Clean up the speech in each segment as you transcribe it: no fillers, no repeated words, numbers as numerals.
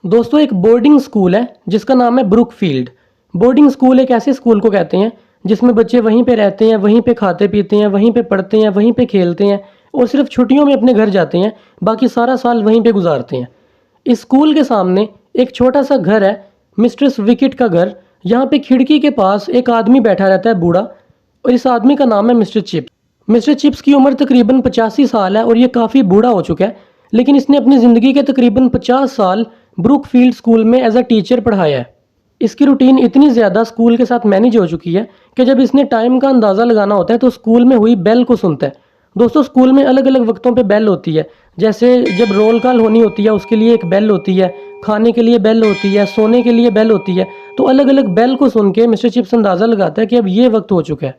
दोस्तों एक boarding school है जिसका नाम है ब्रुकफील्ड। बोर्डिंग स्कूल एक ऐसे स्कूल को कहते हैं जिसमें बच्चे वहीं पे रहते हैं, वहीं पे खाते पीते हैं, वहीं पे पढ़ते हैं, वहीं पे खेलते हैं और सिर्फ छुट्टियों में अपने घर जाते हैं, बाकी सारा साल वहीं पे गुजारते हैं। इस स्कूल के सामने एक छोटा सा घर है, मिस्ट्रेस विकेट का घर। यहाँ पे खिड़की के पास एक आदमी बैठा रहता है, बूढ़ा, और इस आदमी का नाम है मिस्टर चिप्स। मिस्टर चिप्स की उम्र तकरीबन 85 साल है और ये काफ़ी बूढ़ा हो चुका है, लेकिन इसने अपनी ज़िंदगी के तकरीबन 50 साल ब्रुकफील्ड स्कूल में एज अ टीचर पढ़ाया है। इसकी रूटीन इतनी ज़्यादा स्कूल के साथ मैनेज हो चुकी है कि जब इसने टाइम का अंदाज़ा लगाना होता है तो स्कूल में हुई बेल को सुनता है। दोस्तों स्कूल में अलग अलग वक्तों पे बेल होती है, जैसे जब रोल कॉल होनी होती है उसके लिए एक बेल होती है, खाने के लिए बेल होती है, सोने के लिए बेल होती है। तो अलग अलग बेल को सुन के मिस्टर चिप्स अंदाज़ा लगाता है कि अब ये वक्त हो चुका है।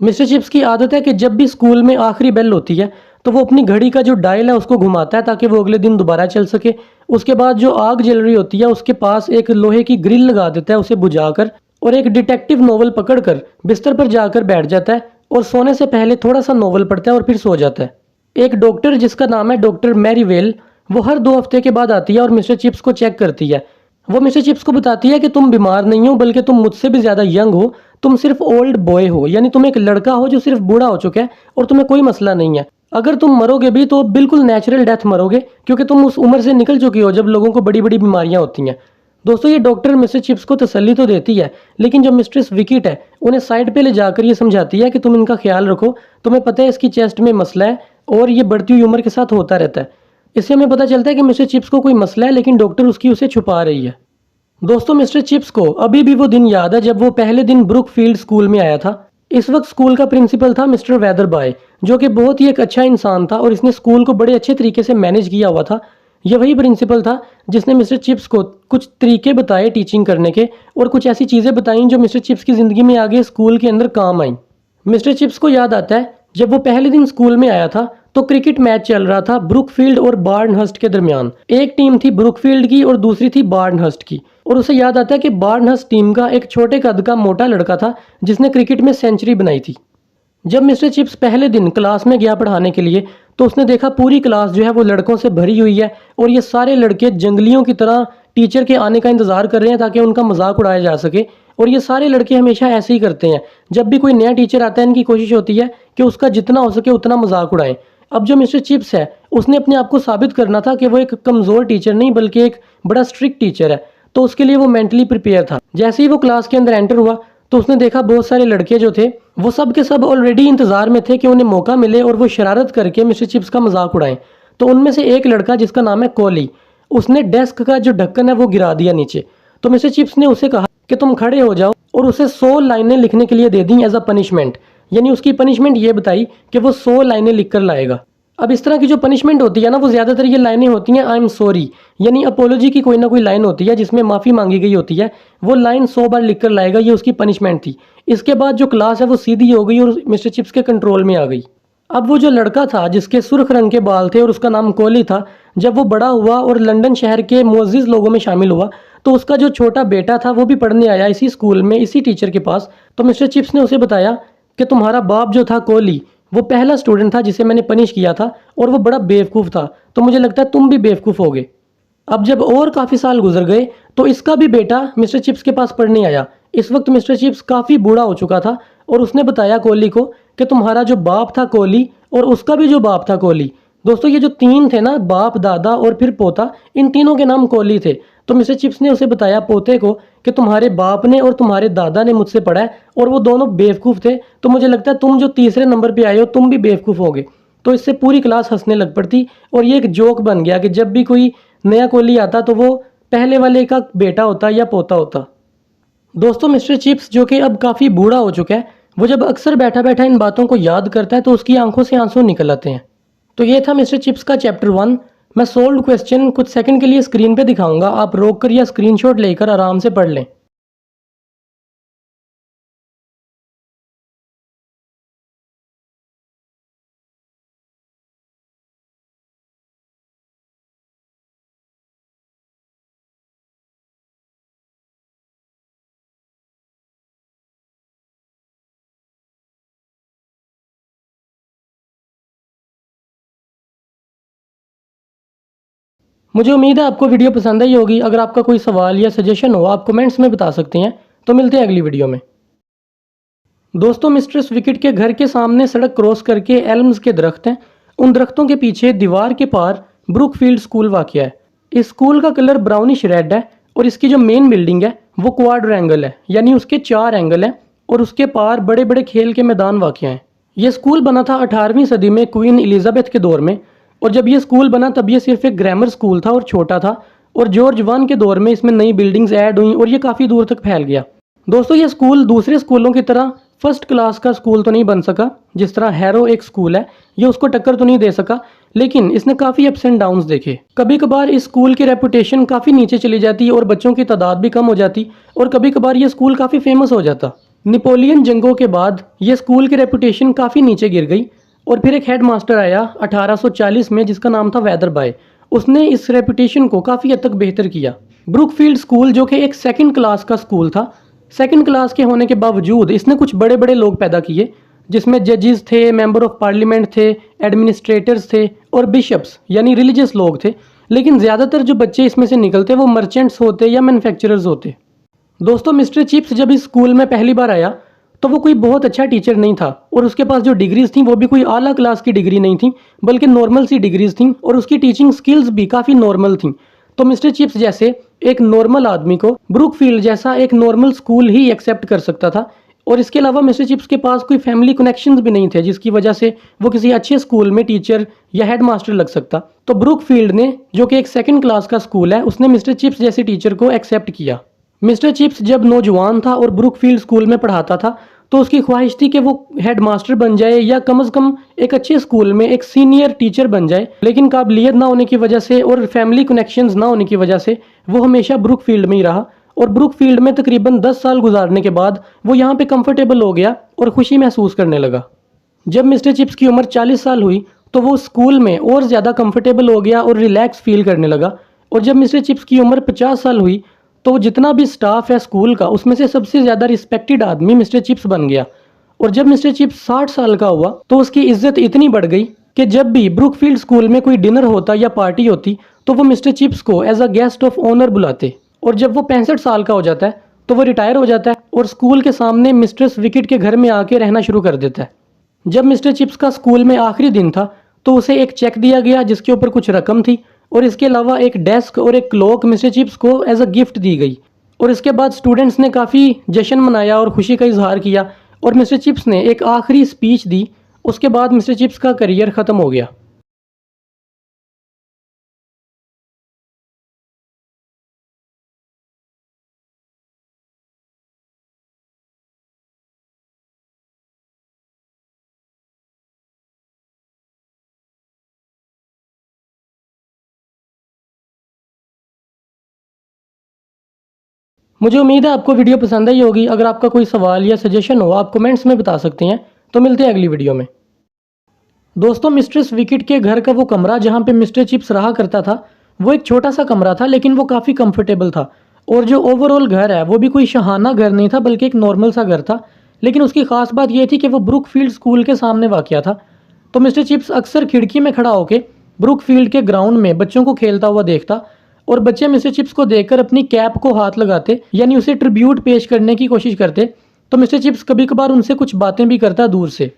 मिस्टर चिप्स की आदत है कि जब भी स्कूल में आखिरी बेल होती है तो वो अपनी घड़ी का जो डायल है उसको घुमाता है ताकि वो अगले दिन दोबारा चल सके। उसके बाद जो आग जल रही होती है उसके पास एक लोहे की ग्रिल लगा देता है उसे बुझाकर, और एक डिटेक्टिव नॉवल पकड़कर बिस्तर पर जाकर बैठ जाता है और सोने से पहले थोड़ा सा नॉवल पढ़ता है और फिर सो जाता है। एक डॉक्टर जिसका नाम है डॉक्टर मैरीवेल, वो हर 2 हफ्ते के बाद आती है और मिस्टर चिप्स को चेक करती है। वो मिस्टर चिप्स को बताती है कि तुम बीमार नहीं हो, बल्कि तुम मुझसे भी ज़्यादा यंग हो। तुम सिर्फ ओल्ड बॉय हो, यानी तुम एक लड़का हो जो सिर्फ बूढ़ा हो चुका है और तुम्हें कोई मसला नहीं है। अगर तुम मरोगे भी तो बिल्कुल नेचुरल डेथ मरोगे, क्योंकि तुम उस उम्र से निकल चुकी हो जब लोगों को बड़ी बड़ी बीमारियां होती हैं। दोस्तों ये डॉक्टर मिस्टर चिप्स को तसल्ली तो देती है, लेकिन जो मिस्ट्रेस विकेट है उन्हें साइड पे ले जाकर ये समझाती है कि तुम इनका ख्याल रखो, तुम्हें पता है इसकी चेस्ट में मसला है और ये बढ़ती हुई उम्र के साथ होता रहता है। इससे हमें पता चलता है कि मिस्टर चिप्स को कोई मसला है, लेकिन डॉक्टर उसकी उसे छुपा रही है। दोस्तों मिस्टर चिप्स को अभी भी वो दिन याद है जब वो पहले दिन ब्रुकफील्ड स्कूल में आया था। इस वक्त स्कूल का प्रिंसिपल था मिस्टर वेदरबाय, जो कि बहुत ही एक अच्छा इंसान था और इसने स्कूल को बड़े अच्छे तरीके से मैनेज किया हुआ था। यह वही प्रिंसिपल था जिसने मिस्टर चिप्स को कुछ तरीके बताए टीचिंग करने के और कुछ ऐसी चीज़ें बताई जो मिस्टर चिप्स की ज़िंदगी में आगे स्कूल के अंदर काम आई। मिस्टर चिप्स को याद आता है जब वो पहले दिन स्कूल में आया था तो क्रिकेट मैच चल रहा था ब्रुकफील्ड और बार्नहर्स्ट के दरमियान। एक टीम थी ब्रुकफील्ड की और दूसरी थी बार्नहर्स्ट की, और उसे याद आता है कि बार्नहर्स्ट टीम का एक छोटे कद का मोटा लड़का था जिसने क्रिकेट में सेंचुरी बनाई थी। जब मिस्टर चिप्स पहले दिन क्लास में गया पढ़ाने के लिए तो उसने देखा पूरी क्लास जो है वो लड़कों से भरी हुई है और ये सारे लड़के जंगलियों की तरह टीचर के आने का इंतजार कर रहे हैं ताकि उनका मजाक उड़ाया जा सके। और ये सारे लड़के हमेशा ऐसे ही करते हैं, जब भी कोई नया टीचर आता है इनकी कोशिश होती है कि उसका जितना हो सके उतना मजाक उड़ाएं। अब जो मिस्टर चिप्स है उसने अपने आप को साबित करना था कि वो एक कमज़ोर टीचर नहीं बल्कि एक बड़ा स्ट्रिक्ट टीचर है, तो उसके लिए वो मेंटली प्रिपेयर था। जैसे ही वो क्लास के अंदर एंटर हुआ तो उसने देखा बहुत सारे लड़के जो थे वो सब के सब ऑलरेडी इंतजार में थे कि उन्हें मौका मिले और वो शरारत करके मिस्टर चिप्स का मजाक उड़ाएं। तो उनमें से एक लड़का जिसका नाम है कोली, उसने डेस्क का जो ढक्कन है वो गिरा दिया नीचे। तो मिस्टर चिप्स ने उसे कहा कि तुम खड़े हो जाओ और उसे 100 लाइनें लिखने के लिए दे दी एज अ पनिशमेंट। यानी उसकी पनिशमेंट ये बताई कि वो 100 लाइनें लिख कर लाएगा। अब इस तरह की जो पनिशमेंट होती है ना वो ज़्यादातर ये लाइनें होती हैं आई एम सॉरी, यानी अपोलॉजी की कोई ना कोई लाइन होती है जिसमें माफ़ी मांगी गई होती है। वो लाइन 100 बार लिख कर लाएगा, ये उसकी पनिशमेंट थी। इसके बाद जो क्लास है वो सीधी हो गई और मिस्टर चिप्स के कंट्रोल में आ गई। अब वो जो लड़का था जिसके सुर्ख रंग के बाल थे और उसका नाम कोहली था, जब वो बड़ा हुआ और लंदन शहर के मुअज़्ज़िज़ लोगों में शामिल हुआ तो उसका जो छोटा बेटा था वो भी पढ़ने आया इसी स्कूल में इसी टीचर के पास। तो मिस्टर चिप्स ने उसे बताया कि तुम्हारा बाप जो था कोहली, वो पहला स्टूडेंट था जिसे मैंने पनिश किया था और वो बड़ा बेवकूफ़ था, तो मुझे लगता है तुम भी बेवकूफ़ होगे। अब जब और काफ़ी साल गुजर गए तो इसका भी बेटा मिस्टर चिप्स के पास पढ़ने आया। इस वक्त मिस्टर चिप्स काफ़ी बूढ़ा हो चुका था और उसने बताया कोहली को कि तुम्हारा जो बाप था कोहली और उसका भी जो बाप था कोहली। दोस्तों ये जो तीन थे ना, बाप दादा और फिर पोता, इन तीनों के नाम कोहली थे। तो मिस्टर चिप्स ने उसे बताया पोते को कि तुम्हारे बाप ने और तुम्हारे दादा ने मुझसे पढ़ा है और वो दोनों बेवकूफ़ थे, तो मुझे लगता है तुम जो तीसरे नंबर पे आए हो तुम भी बेवकूफ़ होगे। तो इससे पूरी क्लास हंसने लग पड़ती और ये एक जोक बन गया कि जब भी कोई नया कोहली आता तो वो पहले वाले का बेटा होता या पोता होता। दोस्तों मिस्टर चिप्स जो कि अब काफ़ी बूढ़ा हो चुका है, वो जब अक्सर बैठा बैठा इन बातों को याद करता है तो उसकी आंखों से आंसू निकल आते हैं। तो ये था मिस्टर चिप्स का चैप्टर 1। मैं सोल्ड क्वेश्चन कुछ सेकंड के लिए स्क्रीन पे दिखाऊंगा, आप रोक कर या स्क्रीनशॉट लेकर आराम से पढ़ लें। मुझे उम्मीद है आपको वीडियो पसंद आई होगी। अगर आपका कोई सवाल या सजेशन हो आप कमेंट्स में बता सकते हैं। तो मिलते हैं अगली वीडियो में। दोस्तों, मिस्ट्रेस विकेट के घर के सामने सड़क क्रॉस करके एल्म्स के दरख्त हैं। उन दरख्तों के पीछे दीवार के पार ब्रुकफील्ड स्कूल वाक़या है। इस स्कूल का कलर ब्राउनिश रेड है और इसकी जो मेन बिल्डिंग है वो क्वाड्रेंगल है, यानी उसके 4 एंगल हैं और उसके पार बड़े बड़े खेल के मैदान वाक़या हैं। यह स्कूल बना था 18वीं सदी में क्वीन एलिजाबेथ के दौर में, और जब यह स्कूल बना तब यह सिर्फ एक ग्रामर स्कूल था और छोटा था, और जॉर्ज वन के दौर में इसमें नई बिल्डिंग्स ऐड हुई और ये काफ़ी दूर तक फैल गया। दोस्तों, ये स्कूल दूसरे स्कूलों की तरह फर्स्ट क्लास का स्कूल तो नहीं बन सका। जिस तरह हैरो एक स्कूल है, ये उसको टक्कर तो नहीं दे सका, लेकिन इसने काफ़ी अप्स एंड डाउन्स देखे। कभी कभार इस स्कूल की रेपुटेशन काफ़ी नीचे चली जाती और बच्चों की तादाद भी कम हो जाती, और कभी कभार ये स्कूल काफ़ी फेमस हो जाता। नेपोलियन जंगों के बाद ये स्कूल की रेपुटेशन काफ़ी नीचे गिर गई, और फिर एक हेड मास्टर आया 1840 में जिसका नाम था वेदरबाय। उसने इस रेपुटेशन को काफ़ी हद तक बेहतर किया। ब्रुकफील्ड स्कूल जो कि एक सेकंड क्लास का स्कूल था, सेकंड क्लास के होने के बावजूद इसने कुछ बड़े बड़े लोग पैदा किए, जिसमें जजेस थे, मेंबर ऑफ पार्लियामेंट थे, एडमिनिस्ट्रेटर्स थे और बिशप्स यानी रिलीजियस लोग थे। लेकिन ज़्यादातर जो बच्चे इसमें से निकलते वो मर्चेंट्स होते या मैन्युफैक्चरर्स होते। दोस्तों, मिस्टर चिप्स जब इस स्कूल में पहली बार आया तो वो कोई बहुत अच्छा टीचर नहीं था, और उसके पास जो डिग्रीज थी वो भी कोई आला क्लास की डिग्री नहीं थी, बल्कि नॉर्मल सी डिग्रीज थी, और उसकी टीचिंग स्किल्स भी काफ़ी नॉर्मल थी। तो मिस्टर चिप्स जैसे एक नॉर्मल आदमी को ब्रुकफील्ड जैसा एक नॉर्मल स्कूल ही एक्सेप्ट कर सकता था, और इसके अलावा मिस्टर चिप्स के पास कोई फैमिली कनेक्शंस भी नहीं थे जिसकी वजह से वो किसी अच्छे स्कूल में टीचर या हेड मास्टर लग सकता। तो ब्रुकफील्ड ने, जो कि एक सेकंड क्लास का स्कूल है, उसने मिस्टर चिप्स जैसे टीचर को एक्सेप्ट किया। मिस्टर चिप्स जब नौजवान था और ब्रुकफील्ड स्कूल में पढ़ाता था तो उसकी ख्वाहिश थी कि वो हेड मास्टर बन जाए या कम से कम एक अच्छे स्कूल में एक सीनियर टीचर बन जाए। लेकिन काबिलियत ना होने की वजह से और फैमिली कनेक्शंस ना होने की वजह से वो हमेशा ब्रुकफील्ड में ही रहा, और ब्रुकफील्ड में तकरीबन 10 साल गुजारने के बाद वो यहाँ पे कंफर्टेबल हो गया और खुशी महसूस करने लगा। जब मिस्टर चिप्स की उम्र 40 साल हुई तो वो स्कूल में और ज़्यादा कंफर्टेबल हो गया और रिलैक्स फील करने लगा, और जब मिस्टर चिप्स की उम्र 50 साल हुई तो जितना भी स्टाफ है स्कूल का उसमें से सबसे ज़्यादा रिस्पेक्टेड आदमी मिस्टर चिप्स बन गया। और जब मिस्टर चिप्स 60 साल का हुआ तो उसकी इज्जत इतनी बढ़ गई कि जब भी ब्रुकफील्ड स्कूल में कोई डिनर होता या पार्टी होती तो वो मिस्टर चिप्स को as a guest of honour बुलाते। और जब वो 65 साल का हो जाता है तो वो रिटायर हो जाता है और स्कूल के सामने मिस्ट्रेस विकेट के घर में आके रहना शुरू कर देता है। जब मिस्टर चिप्स का स्कूल में आखिरी दिन था तो उसे एक चेक दिया गया जिसके ऊपर कुछ रकम थी, और इसके अलावा एक डेस्क और एक क्लॉक मिस्टर चिप्स को एज अ गिफ्ट दी गई। और इसके बाद स्टूडेंट्स ने काफ़ी जश्न मनाया और खुशी का इजहार किया, और मिस्टर चिप्स ने एक आखिरी स्पीच दी। उसके बाद मिस्टर चिप्स का करियर ख़त्म हो गया। मुझे उम्मीद है आपको वीडियो पसंद आई होगी। अगर आपका कोई सवाल या सजेशन हो आप कमेंट्स में बता सकते हैं। तो मिलते हैं अगली वीडियो में। दोस्तों, मिस्ट्रेस विकेट के घर का वो कमरा जहाँ पे मिस्टर चिप्स रहा करता था वो एक छोटा सा कमरा था, लेकिन वो काफ़ी कंफर्टेबल था। और जो ओवरऑल घर है वो भी कोई शहाना घर नहीं था, बल्कि एक नॉर्मल सा घर था। लेकिन उसकी खास बात ये थी कि वो ब्रुकफील्ड स्कूल के सामने वाक़या था। तो मिस्टर चिप्स अक्सर खिड़की में खड़ा होकर ब्रुकफील्ड के ग्राउंड में बच्चों को खेलता हुआ देखता, और बच्चे मिस्टर चिप्स को देखकर अपनी कैप को हाथ लगाते, यानी उसे ट्रिब्यूट पेश करने की कोशिश करते। तो मिस्टर चिप्स कभी कभार उनसे कुछ बातें भी करता दूर से।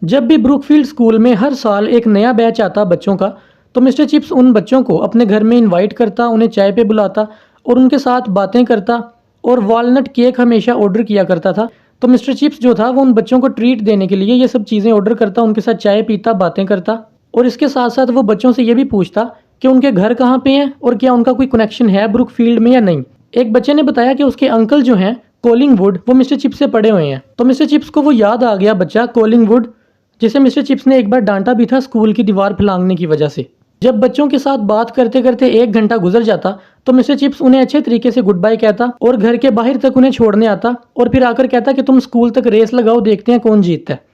जब भी ब्रुकफील्ड स्कूल में हर साल एक नया बैच आता बच्चों का, तो मिस्टर चिप्स उन बच्चों को अपने घर में इनवाइट करता, उन्हें चाय पे बुलाता और उनके साथ बातें करता, और वॉलनट केक हमेशा ऑर्डर किया करता था। तो मिस्टर चिप्स जो था वो उन बच्चों को ट्रीट देने के लिए ये सब चीज़ें ऑर्डर करता, उनके साथ चाय पीता, बातें करता, और इसके साथ साथ वो बच्चों से ये भी पूछता कि उनके घर कहाँ पे हैं और क्या उनका कोई कनेक्शन है ब्रुकफील्ड में या नहीं। एक बच्चे ने बताया कि उसके अंकल जो हैं कोलिंगवुड, वो मिस्टर चिप्स से पढ़े हुए हैं। तो मिस्टर चिप्स को वो याद आ गया बच्चा कोलिंगवुड, जिसे मिस्टर चिप्स ने एक बार डांटा भी था स्कूल की दीवार फैलांगने की वजह से। जब बच्चों के साथ बात करते करते 1 घंटा गुजर जाता तो मिस्टर चिप्स उन्हें अच्छे तरीके से गुड बाय कहता और घर के बाहर तक उन्हें छोड़ने आता, और फिर आकर कहता कि तुम स्कूल तक रेस लगाओ, देखते हैं कौन जीतता है।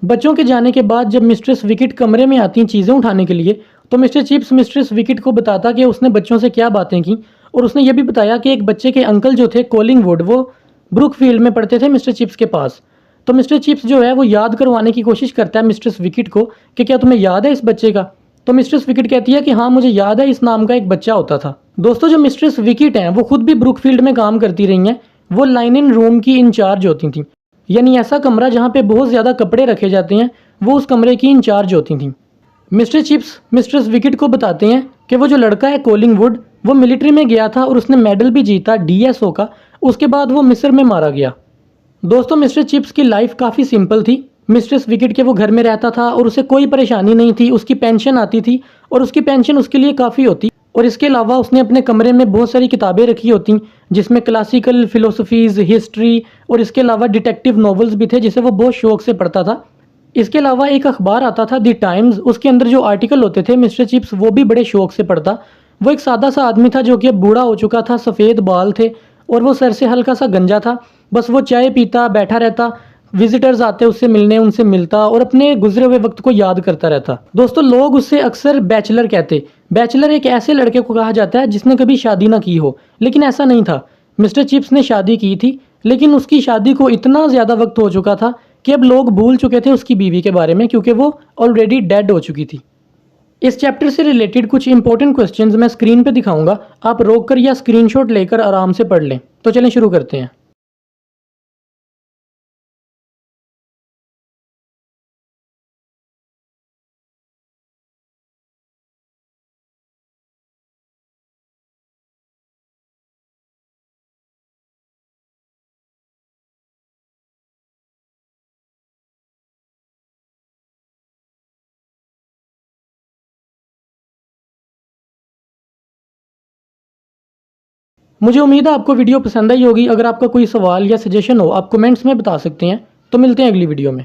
बच्चों के जाने के बाद जब मिस्ट्रेस विकेट कमरे में आती चीज़ें उठाने के लिए, तो मिस्टर चिप्स मिस्ट्रेस विकेट को बताता कि उसने बच्चों से क्या बातें की, और उसने ये भी बताया कि एक बच्चे के अंकल जो थे कोलिंगवुड, वो ब्रुकफील्ड में पढ़ते थे मिस्टर चिप्स के पास। तो मिस्टर चिप्स जो है वो याद करवाने की कोशिश करता है मिस्ट्रेस विकेट को कि क्या तुम्हें याद है इस बच्चे का। तो मिस्ट्रेस विकेट कहती है कि हाँ मुझे याद है, इस नाम का एक बच्चा होता था। दोस्तों जो मिस्ट्रेस विकेट हैं वो खुद भी ब्रुकफील्ड में काम करती रही हैं। वो लाइनिन रूम की इंचार्ज होती थी, यानी ऐसा कमरा जहाँ पे बहुत ज़्यादा कपड़े रखे जाते हैं, वो उस कमरे की इंचार्ज होती थी। मिस्टर चिप्स मिस्ट्रेस विकेट को बताते हैं कि वो जो लड़का है कोलिंगवुड, वो मिलिट्री में गया था और उसने मेडल भी जीता डीएसओ का। उसके बाद वो मिस्र में मारा गया। दोस्तों मिस्टर चिप्स की लाइफ काफ़ी सिंपल थी। मिस्ट्रेस विकेट के वो घर में रहता था और उसे कोई परेशानी नहीं थी। उसकी पेंशन आती थी और उसकी पेंशन उसके लिए काफ़ी होती। और इसके अलावा उसने अपने कमरे में बहुत सारी किताबें रखी होती, जिसमें क्लासिकल फिलोसफीज़, हिस्ट्री और इसके अलावा डिटेक्टिव नॉवेल्स भी थे, जिसे वो बहुत शौक से पढ़ता था। इसके अलावा एक अखबार आता था द टाइम्स, उसके अंदर जो आर्टिकल होते थे मिस्टर चिप्स वो भी बड़े शौक से पढ़ता। वो एक सादा सा आदमी था जो कि अब बूढ़ा हो चुका था, सफ़ेद बाल थे और वो सर से हल्का सा गंजा था। बस वो चाय पीता, बैठा रहता, विजिटर्स आते उससे मिलने, उनसे मिलता और अपने गुजरे हुए वक्त को याद करता रहता। दोस्तों लोग उससे अक्सर बैचलर कहते। बैचलर एक ऐसे लड़के को कहा जाता है जिसने कभी शादी ना की हो, लेकिन ऐसा नहीं था। मिस्टर चिप्स ने शादी की थी, लेकिन उसकी शादी को इतना ज़्यादा वक्त हो चुका था कि अब लोग भूल चुके थे उसकी बीवी के बारे में, क्योंकि वो ऑलरेडी डेड हो चुकी थी। इस चैप्टर से रिलेटेड कुछ इंपॉर्टेंट क्वेश्चंस मैं स्क्रीन पे दिखाऊंगा, आप रोक कर या स्क्रीनशॉट लेकर आराम से पढ़ लें। तो चलें शुरू करते हैं। मुझे उम्मीद है आपको वीडियो पसंद आई होगी। अगर आपका कोई सवाल या सजेशन हो आप कमेंट्स में बता सकते हैं। तो मिलते हैं अगली वीडियो में।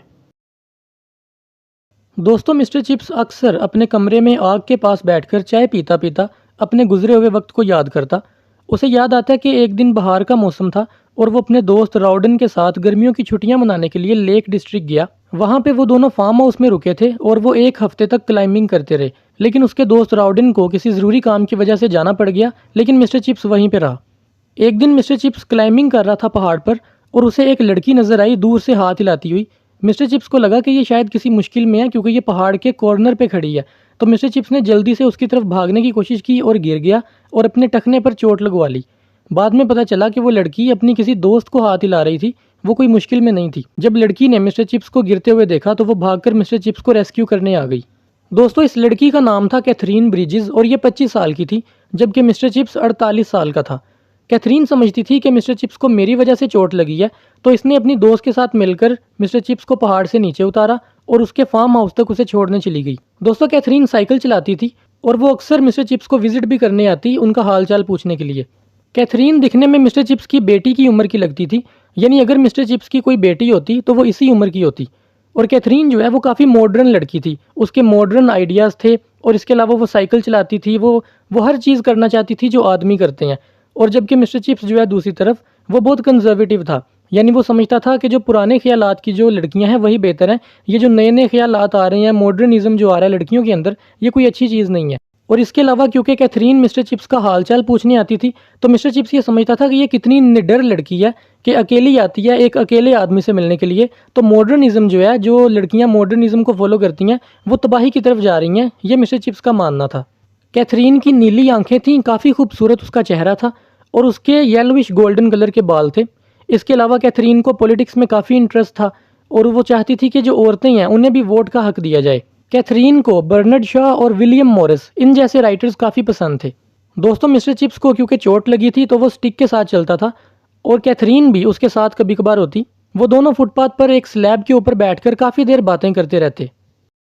दोस्तों मिस्टर चिप्स अक्सर अपने कमरे में आग के पास बैठकर चाय पीता पीता अपने गुजरे हुए वक्त को याद करता। उसे याद आता है कि एक दिन बहार का मौसम था और वो अपने दोस्त राउडन के साथ गर्मियों की छुट्टियां मनाने के लिए लेक डिस्ट्रिक्ट गया। वहाँ पे वो दोनों फार्म हाउस में रुके थे और वो एक हफ्ते तक क्लाइंबिंग करते रहे, लेकिन उसके दोस्त राउडन को किसी ज़रूरी काम की वजह से जाना पड़ गया, लेकिन मिस्टर चिप्स वहीं पे रहा। एक दिन मिस्टर चिप्स क्लाइंबिंग कर रहा था पहाड़ पर और उसे एक लड़की नजर आई दूर से हाथ हिलाती हुई। मिस्टर चिप्स को लगा कि ये शायद किसी मुश्किल में है, क्योंकि ये पहाड़ के कॉर्नर पे खड़ी है। तो मिस्टर चिप्स ने जल्दी से उसकी तरफ भागने की कोशिश की और गिर गया और अपने टखने पर चोट लगवा ली। बाद में पता चला कि वो लड़की अपनी किसी दोस्त को हाथ हिला रही थी, वो कोई मुश्किल में नहीं थी। जब लड़की ने मिस्टर चिप्स को गिरते हुए देखा तो वो भागकर मिस्टर चिप्स को रेस्क्यू करने आ गई। दोस्तों इस लड़की का नाम था कैथरीन ब्रिजेस और ये 25 साल की थी, जबकि मिस्टर चिप्स 48 साल का था। कैथरीन समझती थी कि मिस्टर चिप्स को मेरी वजह से चोट लगी है, तो इसने अपनी दोस्त के साथ मिलकर मिस्टर चिप्स को पहाड़ से नीचे उतारा और उसके फार्म हाउस तक उसे छोड़ने चली गई। दोस्तों कैथरीन साइकिल चलाती थी और वो अक्सर मिस्टर चिप्स को विजिट भी करने आती उनका हालचाल पूछने के लिए। कैथरीन दिखने में मिस्टर चिप्स की बेटी की उम्र की लगती थी, यानी अगर मिस्टर चिप्स की कोई बेटी होती तो वो इसी उम्र की होती। और कैथरीन जो है वो काफ़ी मॉडर्न लड़की थी, उसके मॉडर्न आइडियाज़ थे और इसके अलावा वो साइकिल चलाती थी, वो हर चीज़ करना चाहती थी जो आदमी करते हैं। और जबकि मिस्टर चिप्स जो है दूसरी तरफ वो बहुत कंजर्वेटिव था, यानी वो समझता था कि जो पुराने ख्यालात की जो लड़कियां हैं वही बेहतर हैं। ये जो नए नए ख्यालात आ रहे हैं, मॉडर्निज्म जो आ रहा है लड़कियों के अंदर, ये कोई अच्छी चीज़ नहीं है। और इसके अलावा क्योंकि कैथरीन मिस्टर चिप्स का हालचाल पूछने आती थी, तो मिस्टर चिप्स ये समझता था कि ये कितनी निडर लड़की है कि अकेली आती है एक अकेले आदमी से मिलने के लिए। तो मॉडर्निज्म जो है, जो लड़कियां मॉडर्निज्म को फॉलो करती हैं, वो तबाही की तरफ जा रही हैं, ये मिस्टर चिप्स का मानना था। कैथरीन की नीली आंखें थीं, काफ़ी खूबसूरत उसका चेहरा था और उसके येलोविश गोल्डन कलर के बाल थे। इसके अलावा कैथरीन को पॉलिटिक्स में काफ़ी इंटरेस्ट था और वो चाहती थी कि जो औरतें हैं उन्हें भी वोट का हक दिया जाए। कैथरीन को बर्नर्ड शॉ और विलियम मॉरिस इन जैसे राइटर्स काफ़ी पसंद थे। दोस्तों मिस्टर चिप्स को क्योंकि चोट लगी थी तो वो स्टिक के साथ चलता था और कैथरीन भी उसके साथ कभी कभार होती। वो दोनों फुटपाथ पर एक स्लैब के ऊपर बैठकर काफ़ी देर बातें करते रहते।